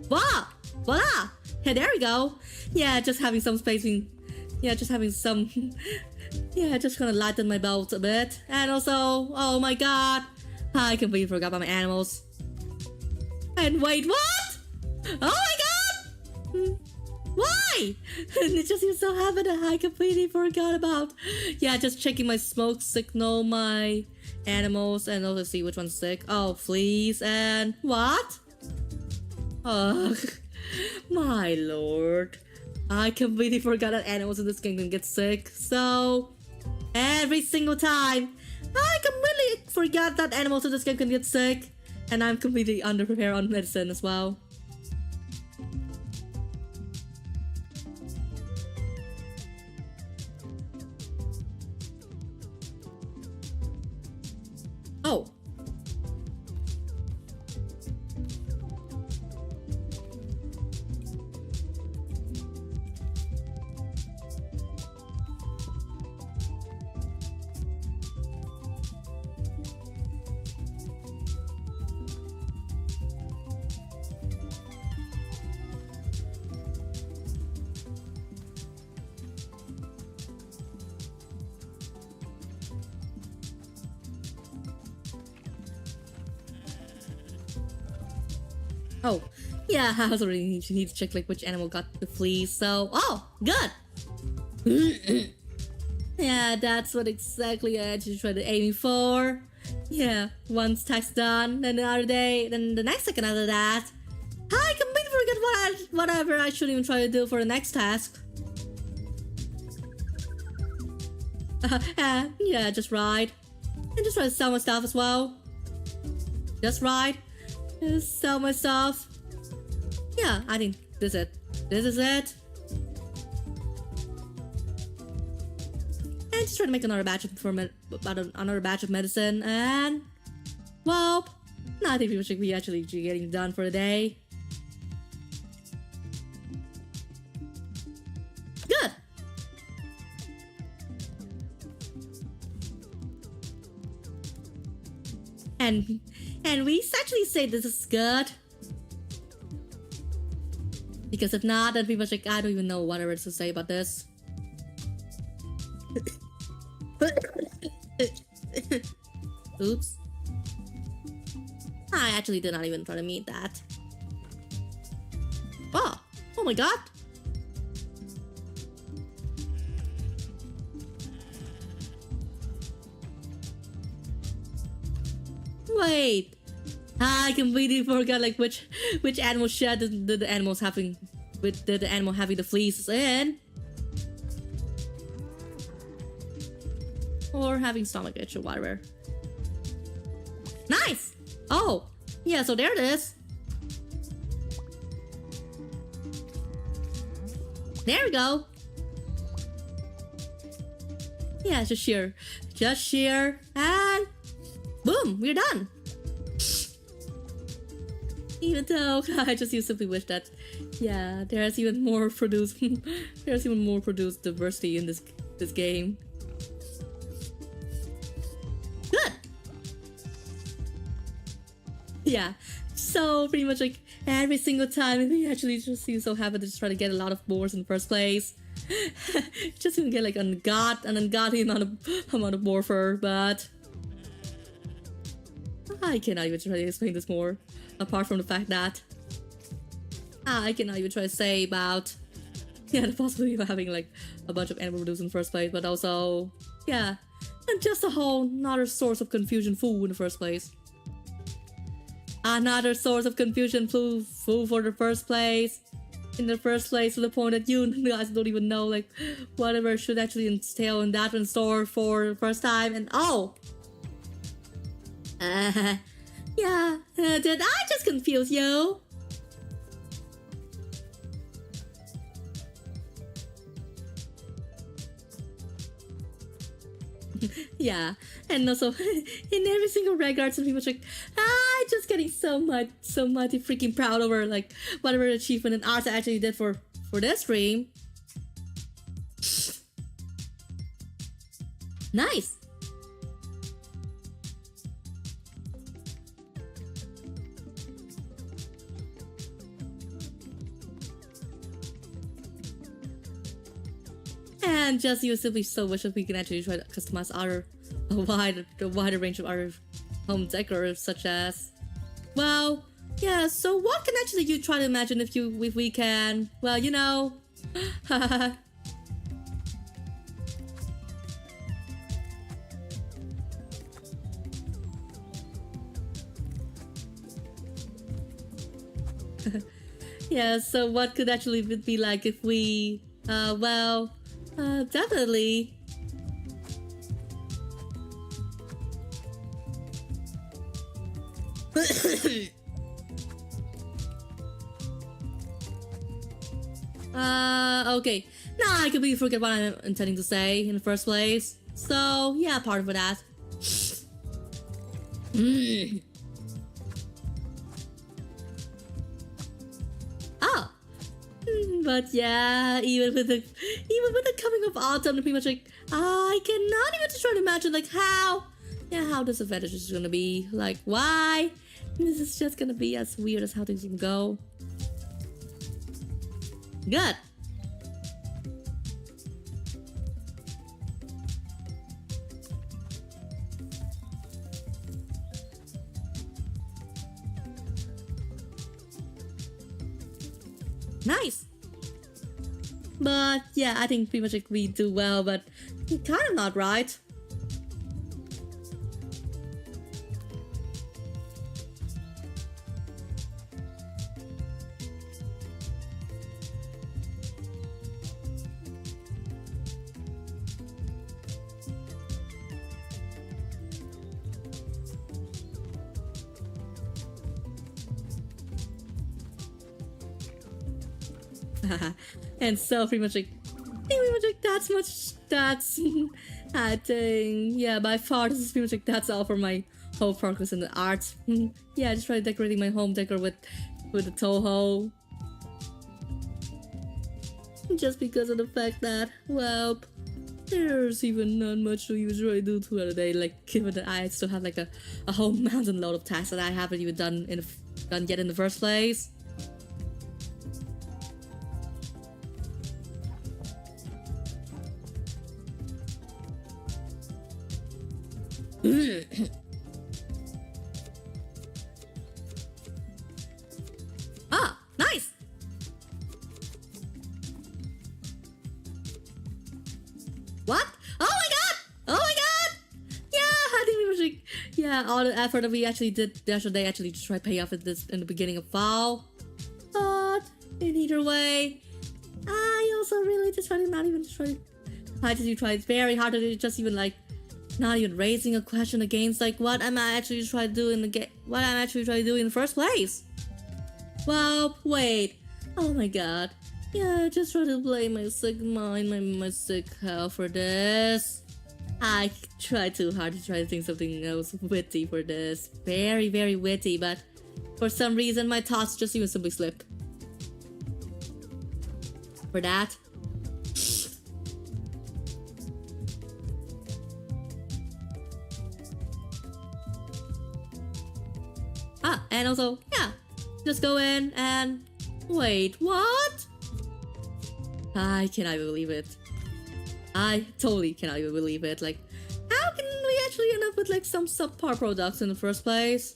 wow! Voila! Yeah, there we go. Yeah, just having some spacing. Yeah, just having some. Yeah, just gonna lighten my belt a bit. And also, oh my god, I completely forgot about my animals. And wait, what? Oh my god! Why? It just so happened that I completely forgot about. Yeah, just checking my smoke signal, my animals, and also see which one's sick. Oh, fleas and what? Oh. My lord, I completely forgot that animals in this game can get sick, so every single time I completely forgot that animals in this game can get sick, and I'm completely underprepared on medicine as well. Oh. Oh, yeah, I also really need to check like which animal got the fleas, so oh, good! Yeah, that's what exactly I actually tried to aim for. Yeah, once task done, then the other day, then the next second after that, I completely forget whatever I should even try to do for the next task. Yeah, just ride. And just try to sell my stuff as well. Just ride. Just sell my stuff. Yeah, I think this is it. This is it. And just try to make another batch of medicine, and well, no, I think we should be actually getting done for the day. Good. And we actually say this is good. Because if not, then people like, I don't even know what else to say about this. Oops. I actually did not even try to meet that. Oh, oh my god. Wait, I completely forgot like which animal shed did the animals having did the animal having the fleas in, or having stomach itch or whatever. Nice. Oh yeah, so there it is. There we go. Yeah, just shear, and boom, we're done. Even though I just simply wish that, yeah, there's even more produced, there's even more produced diversity in this game. Good. Yeah. So pretty much like every single time we actually just seem so happy to just try to get a lot of boars in the first place. Just gonna get like an ungodly amount of boar fur, but I cannot even try to explain this more. Apart from the fact that I cannot even try to say about the possibility of having like a bunch of animal produced in the first place, but also yeah, and just a whole another source of confusion food in the first place. Another source of confusion food for the first place. In the first place, to the point that you guys don't even know like whatever should actually entail in that one store for the first time, and oh. Yeah, did I just confuse you? Yeah, and also in every single regards, and people like, just getting so mighty freaking proud over like whatever achievement and art I actually did for this stream. Nice. And just you simply so wish that we can actually try to customize a wider range of other home decor, such as, well, yeah. So what can actually you try to imagine if we can? Well, you know, yeah. So what could actually be like if we, well. Definitely. Okay. Now I completely forget what I'm intending to say in the first place. So, yeah, part of that. Oh. But yeah, even with the coming of autumn, pretty much like I cannot even just try to imagine like how this advantage is gonna be. Like why this is just gonna be as weird as how things can go. Good. Nice. But yeah, I think pretty much like we do well, but kind of not right. And so pretty much like that's I think yeah, by far this is pretty much like that's all for my whole progress in the art. Yeah, I just tried decorating my home decor with the Toho. Just because of the fact that, well, there's even not much to usually do throughout the day, like given that I still have like a whole mountain load of tasks that I haven't even done yet in the first place. yeah, all the effort that we actually did yesterday actually just try pay off at this in the beginning of fall. But in either way, I also really just try to not even try. I just try very hard to just even like not even raising a question against like what am I actually trying to do in the game, what I'm actually trying to do in the first place. Well, wait. Oh my god. Yeah, just try to blame my sick mind, my sick health for this. I tried too hard to try to think something else witty for this. Very, very witty, but for some reason my thoughts just even simply slip. For that. And also, yeah, just go in and wait, what? I cannot even believe it. I totally cannot even believe it. Like, how can we actually end up with like some subpar products in the first place?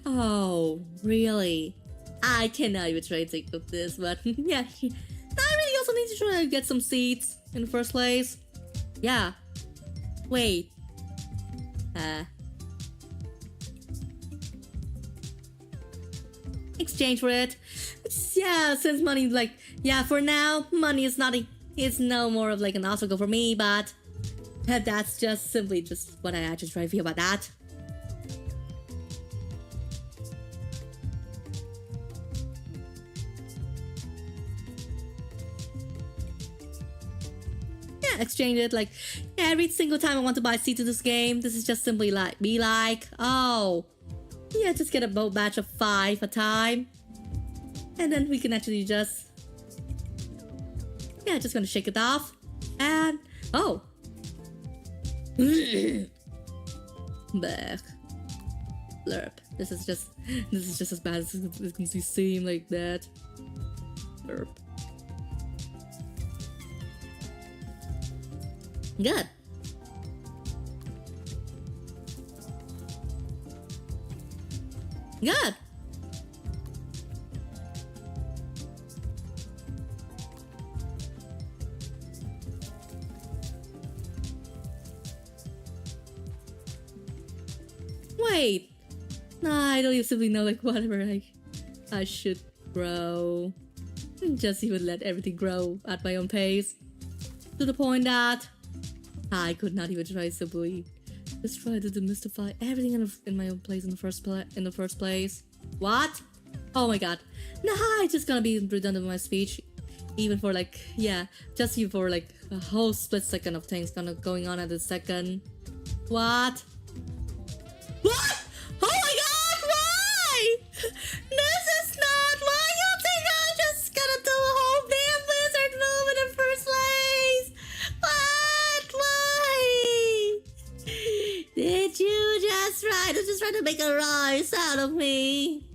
Oh, really? I cannot even try to think of this, but yeah, I really also need to try to get some seeds in the first place. Yeah. Wait. Exchange for it. Yeah, since money, like, yeah, for now, money is not it's no more of like an obstacle for me, but that's just simply just what I actually try to feel about that. Exchange it like every single time I want to buy seeds to this game. This is just simply like be like, oh yeah, just get a boat batch of 5 a time, and then we can actually just just gonna shake it off and oh back blurp. This is just as bad as it can seem like that. Blurp. Good. Good. Wait. Nah, I don't simply know like whatever I should grow. Just even let everything grow at my own pace. To the point that I could not even try simply just try to demystify everything in my own place in the first place. What? Oh my god. Nah, I just gonna be redundant with my speech. Even for like, yeah, just even for like a whole split second of things going on at the second. What? What? Oh my god, why? This is not why you think I'm just gonna do a whole damn Blizzard move in the first place. What? Why? Did you just try to make a rise out of me?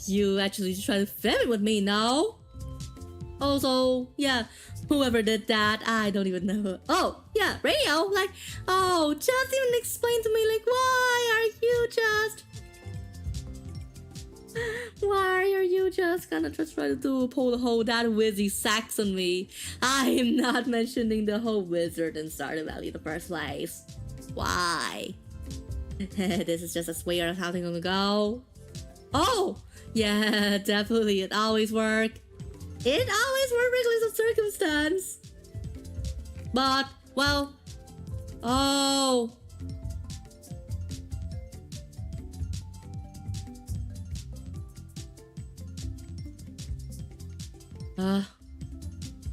You actually try to film it with me now? Also, yeah, whoever did that, I don't even know. Oh, yeah, radio, like, oh, just even explain to me, like, why are you just gonna just try to pull the whole that Wizzy sax on me? I am not mentioning the whole wizard in Stardew Valley in the first place. Why? This is just as weird as how things gonna go. Oh, yeah, definitely, it always worked. It always worked regardless of circumstance. But, well, oh.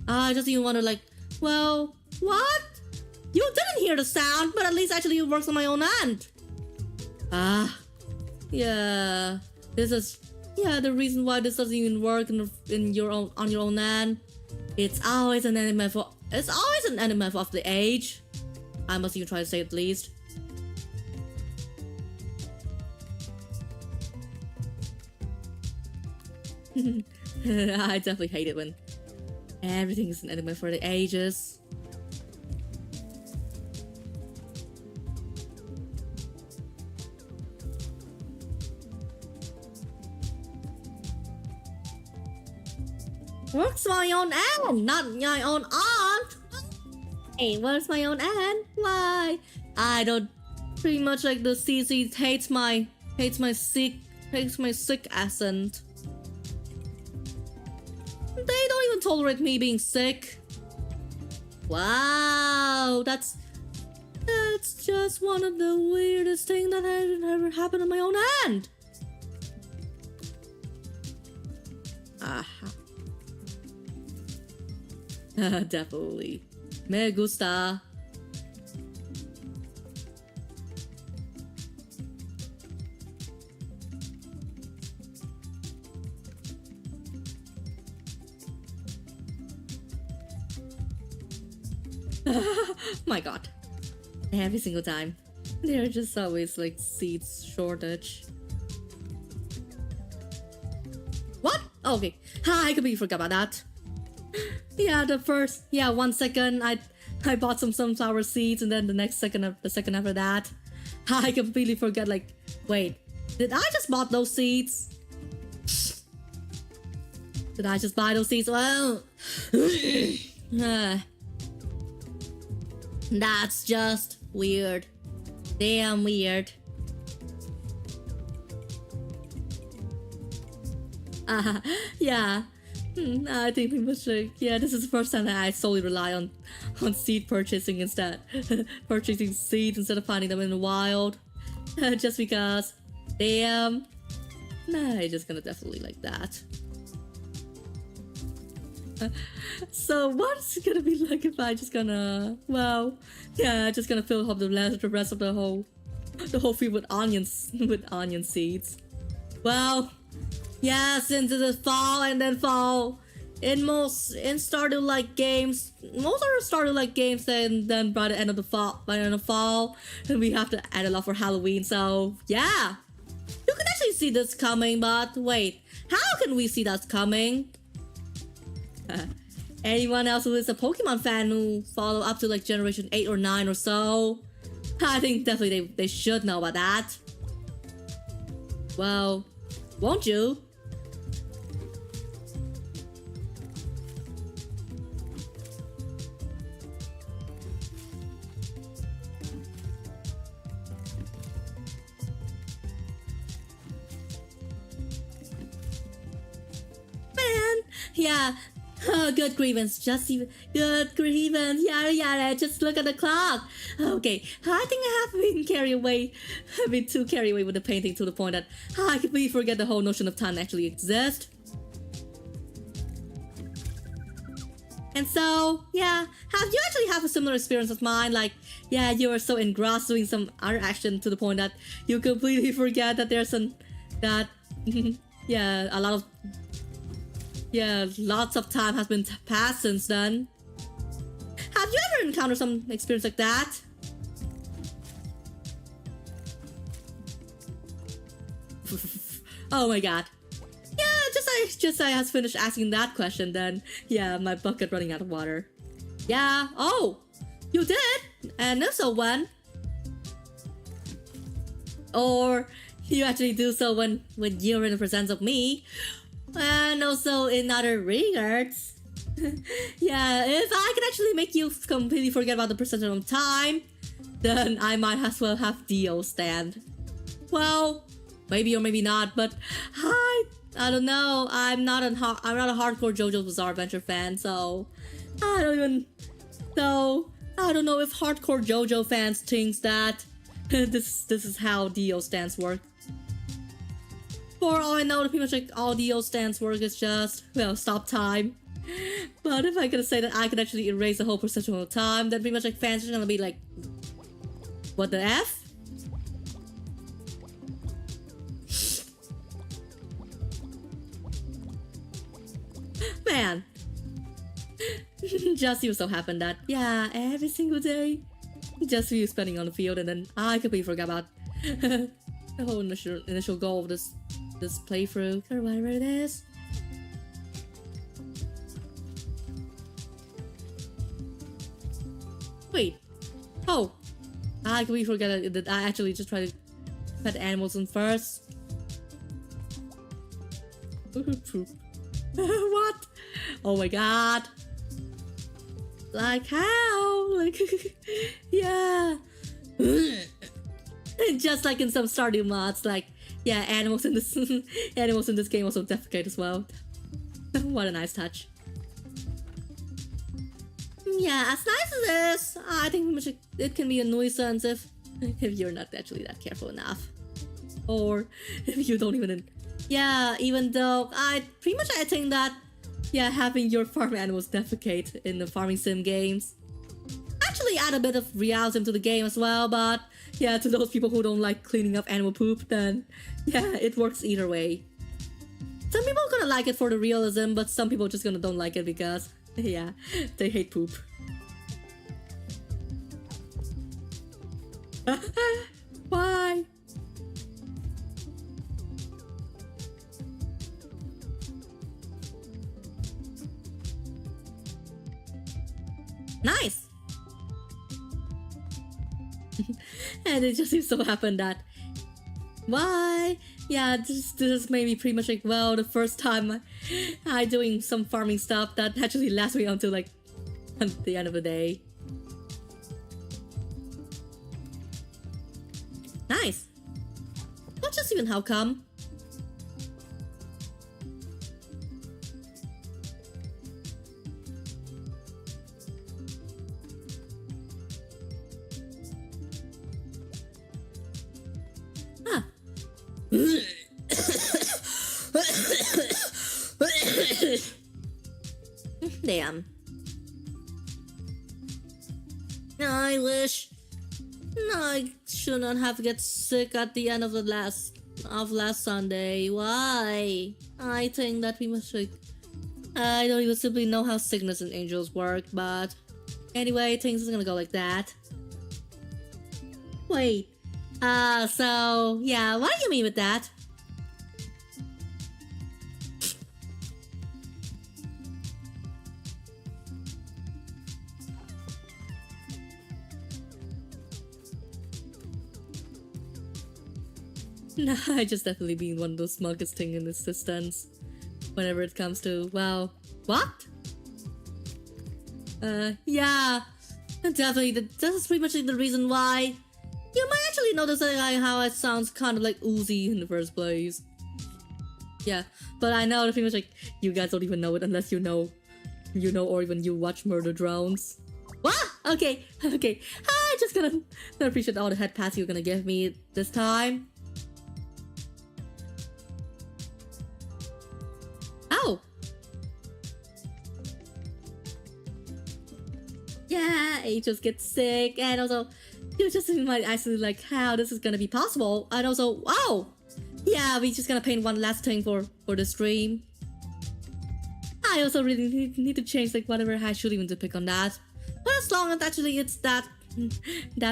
I just even wonder, like, well, what? You didn't hear the sound, but at least actually it works on my own end. Yeah, this is, yeah, the reason why this doesn't even work on your own end. It's always an NMF of the age. I must even try to say it at least. I definitely hate it when everything is an anime for the ages. Works my own end, not my own aunt. Hey, works my own end. Why? I don't. Pretty much like the CC hates my sick accent. They don't even tolerate me being sick. Wow, that's just one of the weirdest things that has ever happened on my own end. Aha. Definitely. Me gusta. My god. Every single time. There are just always like seats shortage. What? Oh, okay. I completely forgot about that. Yeah, 1 second I bought some sunflower seeds, and then the second after that, I completely forgot, like, wait, did I just bought those seeds? Did I just buy those seeds? Well, that's just weird. Damn weird. Yeah. I think pretty much like, yeah, this is the first time that I solely rely on seed purchasing instead. Purchasing seeds instead of finding them in the wild. Just because, damn. Nah, I'm just gonna definitely like that. So what's it gonna be like if I just gonna, well, yeah, just gonna fill up the rest of the whole field with onion seeds. Well, yeah, since it is fall and then fall, in Stardew like games, most are Stardew like games, and then by the end of the fall, and we have to add a lot for Halloween. So yeah, you can actually see this coming. But wait, how can we see that coming? Anyone else who is a Pokemon fan who follow up to like generation 8 or 9 or so, I think definitely they should know about that. Well, won't you? Man, yeah. Oh, good grievance. Good grievance. Yada yada. Just look at the clock. Okay, I think I have been too carried away with the painting to the point that I completely forget the whole notion of time actually exists. And so, yeah, have you actually have a similar experience as mine? Like, yeah, you are so engrossed doing some other action to the point that you completely forget that there's lots of time has been passed since then. Have you ever encountered some experience like that? Oh my god. Yeah, just I has finished asking that question, then yeah, my bucket running out of water. Yeah, oh, you did? And if so, when? Or you actually do so when you're in the presence of me? And also in other regards, yeah, if I can actually make you completely forget about the percentage of time, then I might as well have Dio stand. Well, maybe or maybe not, but I don't know. I'm not a hardcore JoJo's Bizarre Adventure fan, so I don't know if hardcore JoJo fans thinks that this is how Dio stands work. For all I know, pretty much like all Dio stands work is just, well, stop time. But if I could say that I could actually erase the whole percentage of time, then pretty much like fans are gonna be like, what the F? Man. Just you so happened that, yeah, every single day, just you spending on the field, and then I completely forgot about the whole initial goal of this playthrough, or whatever it is. Wait. Oh. I completely forgot that I actually just tried to pet animals in first. Poop. What? Oh my god. Like how? Like, yeah. Just like in some Stardew mods, like, yeah, animals in this animals in this game also defecate as well. What a nice touch. Yeah, as nice as this, I think it can be a nuisance if you're not actually that careful enough, or if you don't even. Yeah, even though I think that, yeah, having your farm animals defecate in the farming sim games actually add a bit of realism to the game as well, but yeah, to those people who don't like cleaning up animal poop, then yeah, it works either way. Some people are gonna like it for the realism, but some people just gonna don't like it because, yeah, they hate poop. Why? Nice! And it just seems so happen that... Why? Yeah, this made me pretty much like, well, the first time I doing some farming stuff that actually lasts me until like the end of the day. Nice! Not just even how come. Ah. Damn. I wish I should not have get sick at the end of the last Sunday. Why? I think that we must like, I don't even simply know how sickness and angels work, but anyway, things are gonna go like that. Wait. So yeah, what do you mean with that? Nah, I just definitely been one of those smuggest thing in existence. Whenever it comes to, well, what? Yeah, definitely. This is pretty much like the reason why you might actually notice like how it sounds kind of like Uzi in the first place. Yeah, but I know that pretty much like you guys don't even know it unless you know, or even you watch Murder Drones. What? Okay. I just gonna appreciate all the head pats you're gonna give me this time. Oh. Yeah, he just gets sick, and also you just might actually like how this is gonna be possible, and also wow, yeah, we just gonna paint one last thing for the stream. I also really need to change like whatever I should even to pick on that, but as long as actually it's that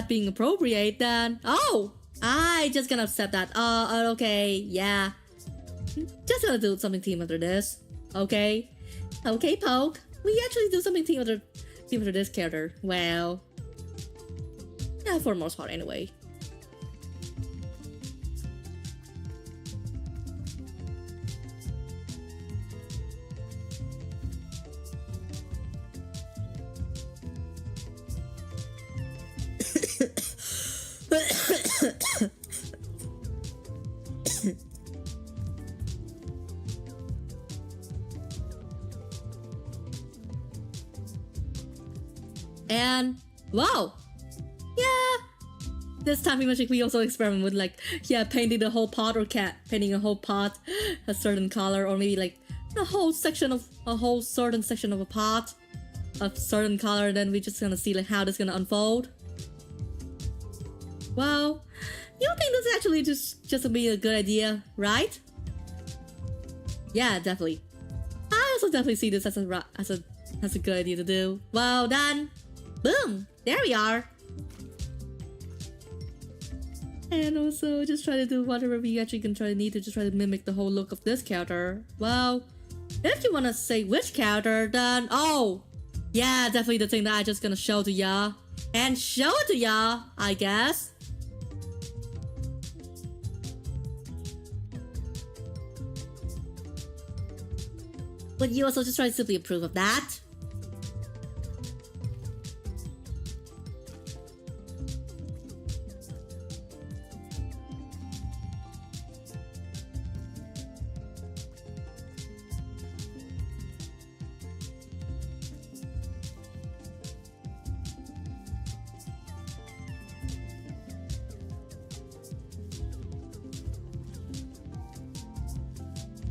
being appropriate, then oh, I just gonna accept that. Okay, yeah, just gonna do something team after this. Okay, Poke, we actually do something team after this character. Well, yeah, for the most part anyway. And wow, yeah, this time we also experiment with like, yeah, painting the whole pot, or painting a whole pot a certain color, or maybe like a whole certain section of a pot a certain color. Then we just gonna see like how this gonna unfold. Well, you think this is actually just be a good idea, right? Yeah, definitely. I also definitely see this as a good idea to do. Well done. Boom! There we are! And also, just try to do whatever we actually can need to just try to mimic the whole look of this character. Well, if you wanna say which character, then oh! Yeah, definitely the thing that I just gonna show to ya. and show it to y'all, I guess. Would you also just try to simply approve of that?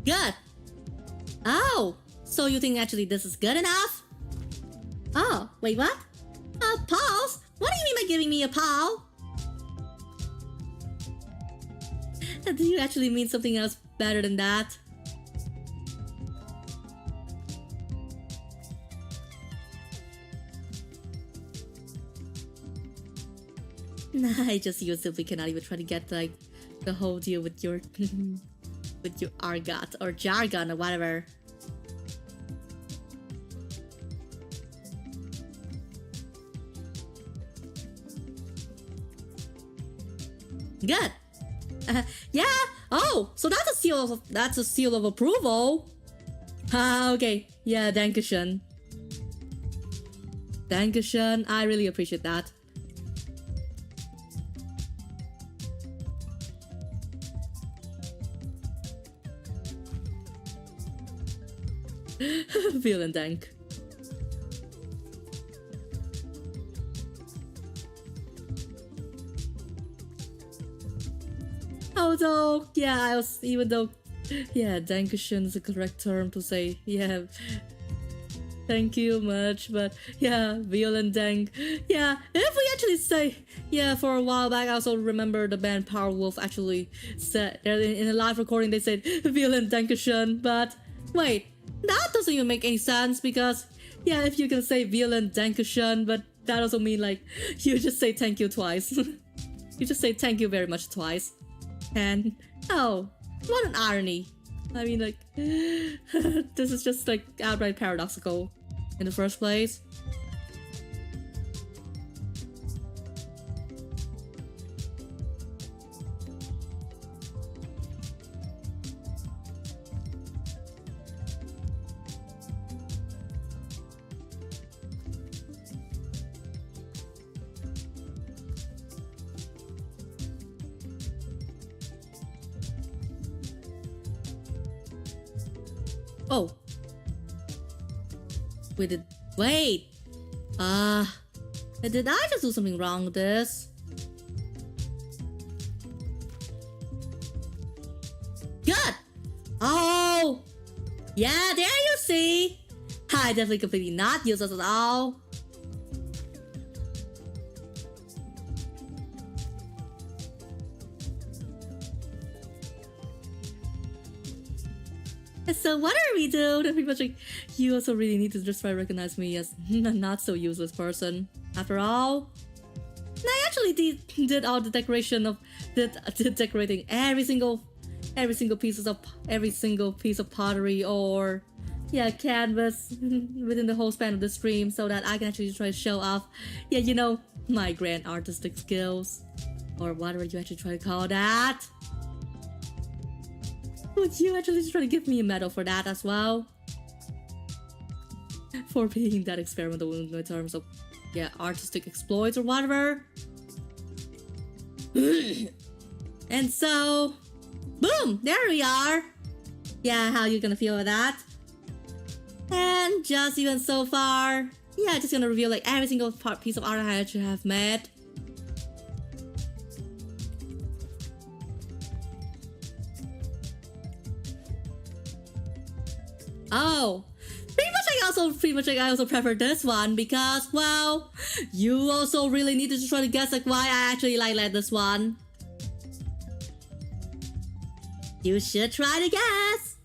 Good. Oh, so you think actually this is good enough? Oh, wait, what? Pause? What do you mean by giving me a paw? Do you actually mean something else better than that? Nah, I just you simply cannot even try to get like the whole deal with your with your argot or jargon or whatever. Good. Yeah. Oh, so that's a seal of approval. Okay. Yeah. Dankeschön. Dankeschön. I really appreciate that. Vielen Dank. Although, yeah, yeah, Dankeschön is the correct term to say, yeah, thank you much, but yeah, vielen Dank. Yeah, if we actually say, yeah, for a while back, I also remember the band Powerwolf actually said, in a live recording, they said, vielen Dankeschön, but wait, that doesn't even make any sense because, yeah, if you can say vielen Dankeschön, but that also mean like, you just say thank you twice. You just say thank you very much twice. And, oh, what an irony. I mean, like, this is just like outright paradoxical in the first place. Oh. Wait. Did I just do something wrong with this? Good! Oh! Yeah, there you see! I definitely completely not useless at all. So whatever we do, pretty much like, you also really need to just try to recognize me as a not so useless person. After all, I actually did all the decoration of did decorating every single piece of pottery or yeah canvas within the whole span of the stream, so that I can actually try to show off, yeah, you know, my grand artistic skills or whatever you actually try to call that. Would you actually try to give me a medal for that as well? For being that experimental in terms of, yeah, artistic exploits or whatever. And so, boom, there we are. Yeah, how you gonna feel with that? And just even so far, yeah, just gonna reveal like every single piece of art I actually have made. Oh, pretty much I also prefer this one because, well, you also really need to try to guess like why I actually like this one. You should try to guess.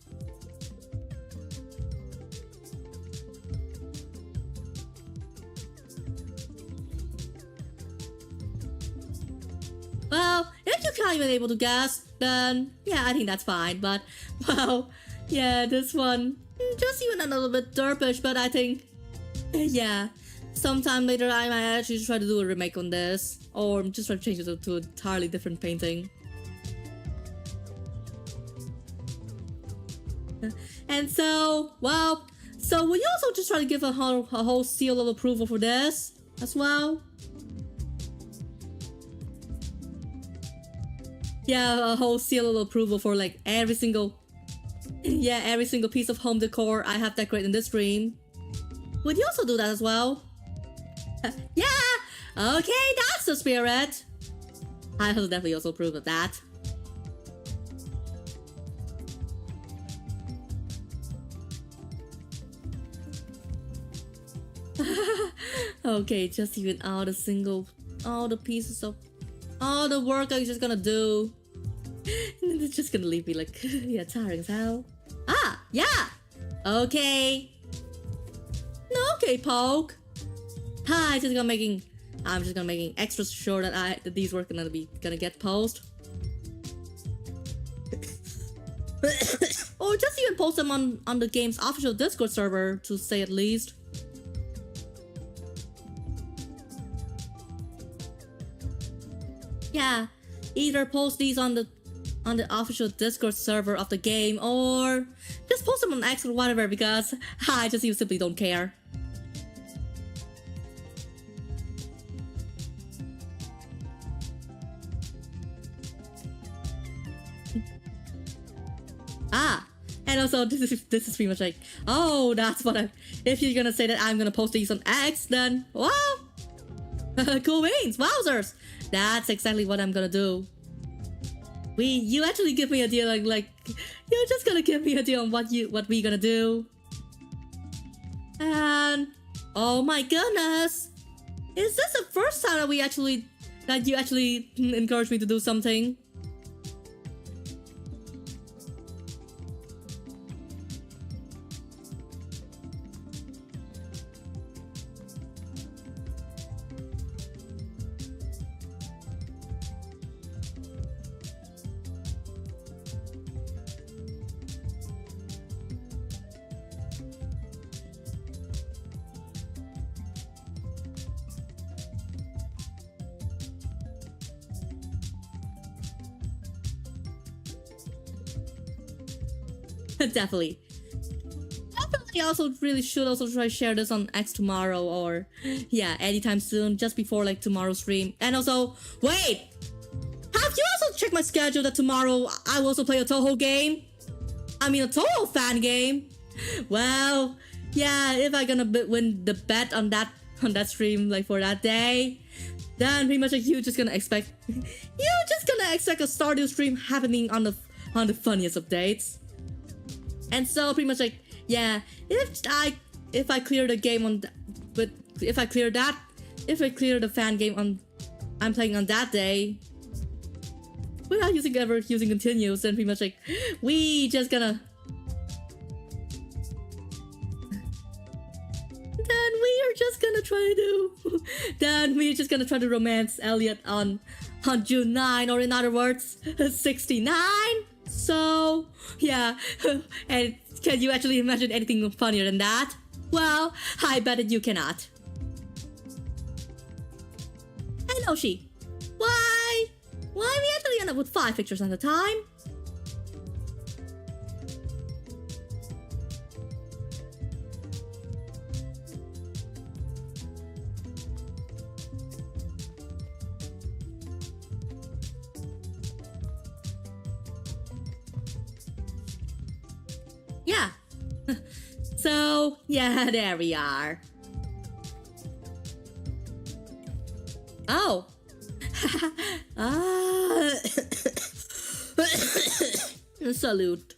Well, if you can't even able to guess, then yeah, I think that's fine. But, well, yeah, this one, just even a little bit derpish, but I think, yeah, sometime later I might actually try to do a remake on this, or just try to change it to an entirely different painting. And so, well, so will you also just try to give a whole seal of approval for this as well? Yeah, a whole seal of approval for like every single piece of home decor I have decorated in this stream. Would you also do that as well? Yeah! Okay, that's the spirit! I will definitely also approve of that. Okay, just even all the pieces of all the work I'm just gonna do. And then it's just gonna leave me like, yeah, tiring as hell. Ah, yeah! Okay. Okay, Poke. I'm just gonna making extra sure that these work gonna get posted. Or just even post them on the game's official Discord server, to say at least. Yeah, either post these on the official Discord server of the game, or just post them on X or whatever, because I just simply don't care. Ah, and also this is pretty much like, oh, that's what if you're gonna say that I'm gonna post these on X, then wow, cool beans, wowzers, that's exactly what I'm gonna do. You actually give me a deal, like you're just gonna give me a deal on what we gonna do. And oh my goodness, is this the first time that you actually encouraged me to do something? Definitely. Also should also try to share this on X tomorrow, or yeah, anytime soon, just before like tomorrow's stream. And also, wait! Have you also checked my schedule that tomorrow I will also play a Toho game? I mean a Toho fan game? Well, yeah, if I gonna win the bet on that stream like for that day, then pretty much like you just gonna expect a Stardew stream happening on the funniest of dates. And so pretty much like, yeah, if I clear the game on, but if I clear the fan game I'm playing on that day, without using continues, then pretty much like we're just gonna try to romance Elliot on June 9, or in other words, 69. So, yeah, and can you actually imagine anything funnier than that? Well, I bet that you cannot. And Oshi, why we actually end up with 5 pictures at a time? Yeah. So, yeah, there we are. Oh. Salute.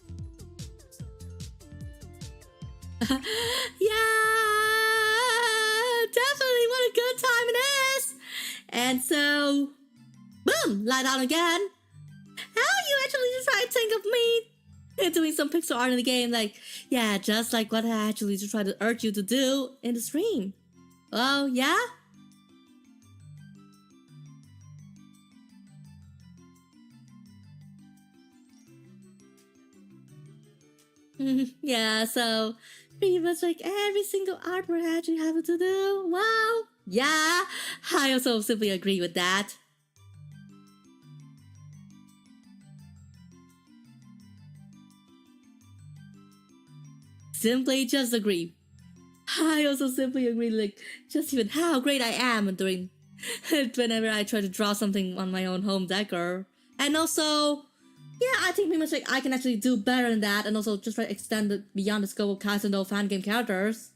Yeah, definitely, what a good time it is. And so, boom, light on again. How you actually just try to think of me doing some pixel art in the game, like, yeah, just like what I actually just try to urge you to do in the stream. Oh, yeah? Yeah, so pretty much like every single artwork I actually have to do. Wow. Yeah, I also simply agree with that. Simply just agree. I also simply agree, like, just even how great I am during whenever I try to draw something on my own home decor. And also, yeah, I think pretty much like I can actually do better than that, and also just try to extend it beyond the scope of Kaizen fan game characters.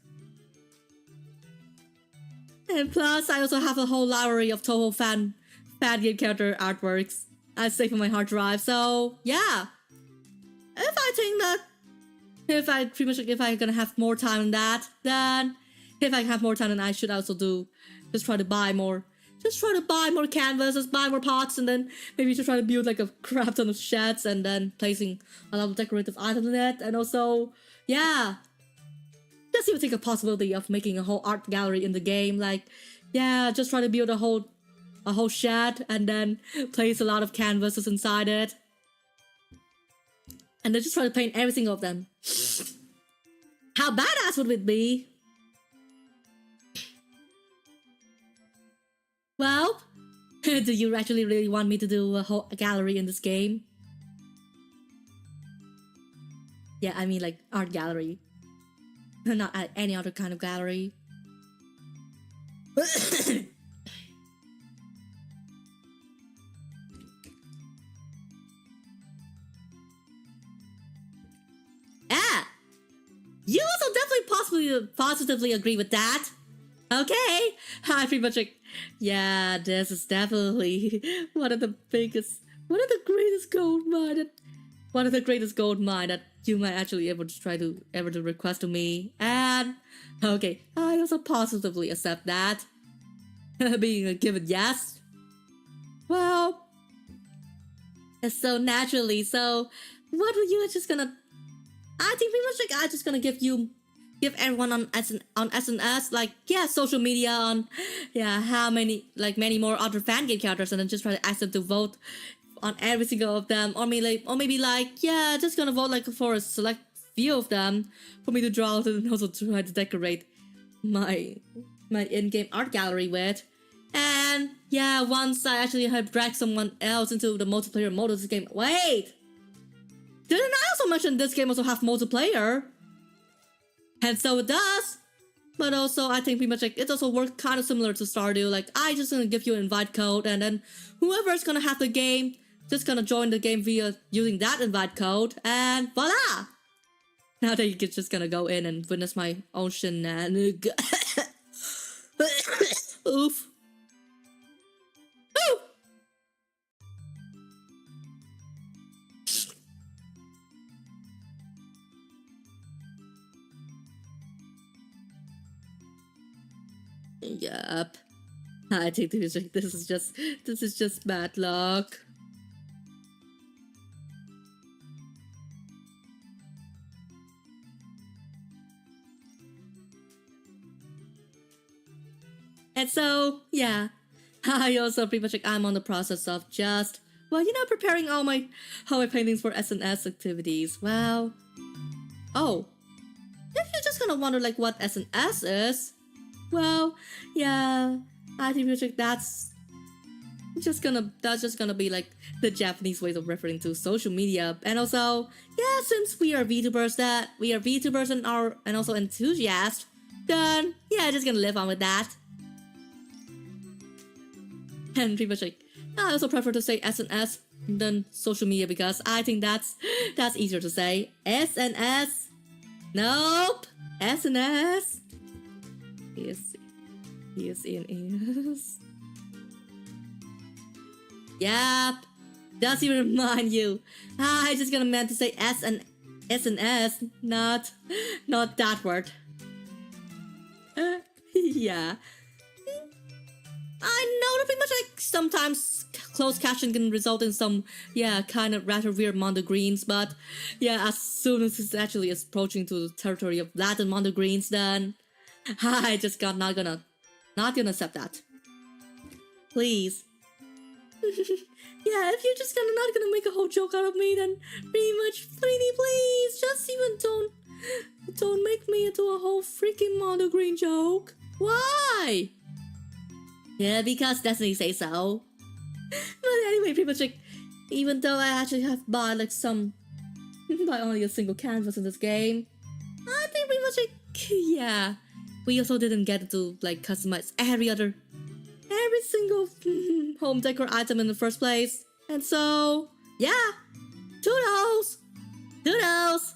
And plus, I also have a whole library of Toho fan game character artworks I save on my hard drive. So yeah, if I think that if I pretty much if I'm gonna have more time than that, then if I have more time, then I should also do just try to buy more. Just try to buy more canvases, buy more pots, and then maybe just try to build like a crap ton of sheds and then placing a lot of decorative items in it. And also, yeah, just even think a possibility of making a whole art gallery in the game. Like, yeah, just try to build a whole shed and then place a lot of canvases inside it. And then just try to paint every single of them. How badass would it be? Well, do you actually really want me to do a whole gallery in this game? Yeah, I mean like art gallery. Not any other kind of gallery. Ah! You also definitely positively agree with that. Okay, I pretty much like, yeah, this is definitely one of the greatest gold mine that you might actually ever to request to me. And okay, I also positively accept that. Being a given yes. Well, so naturally, so what were you just gonna? I think pretty much like I'm just gonna give everyone on SNS like yeah social media on yeah how many many more other fan game characters, and then just try to ask them to vote on every single of them, or maybe like yeah just gonna vote like for a select few of them for me to draw and also try to decorate my in-game art gallery with. And yeah, once I actually have dragged someone else into the multiplayer mode of this game. Wait, didn't I also mention this game also have multiplayer? And so it does. But also, I think pretty much like it also works kind of similar to Stardew. Like, I just gonna give you an invite code, and then whoever's gonna have the game, just gonna join the game via using that invite code, and voila! Now that you're just gonna go in and witness my own shenanigans. Oof. Ooh! Yup. I think this is just bad luck. And so, yeah, I also pretty much like I'm on the process of just preparing all my paintings for SNS activities. Well, oh, if you're just gonna wonder like what SNS is, well, yeah, I think like that's just gonna be like the Japanese ways of referring to social media. And also, yeah, since we are VTubers and also enthusiasts, then yeah, just gonna live on with that. And pretty much like I also prefer to say SNS than social media because I think that's easier to say. SNS. Nope. SNS. Yes, is. Yep. Just even remind you. I just gonna meant to say SNS, not that word. Yeah. I know that pretty much like sometimes closed caption can result in some kind of rather weird mondo greens, but yeah, as soon as it's actually approaching to the territory of Latin mondo greens, then I just got not gonna accept that. Please. Yeah, if you're not gonna make a whole joke out of me, then pretty much please just even Don't make me into a whole freaking mono green joke. Why? Yeah, because Destiny says so. But anyway, pretty much like, even though I actually have bought like some, buy only a single canvas in this game, I think pretty much like, yeah, we also didn't get to like customize every single home decor item in the first place. And so, yeah, toodles! Toodles!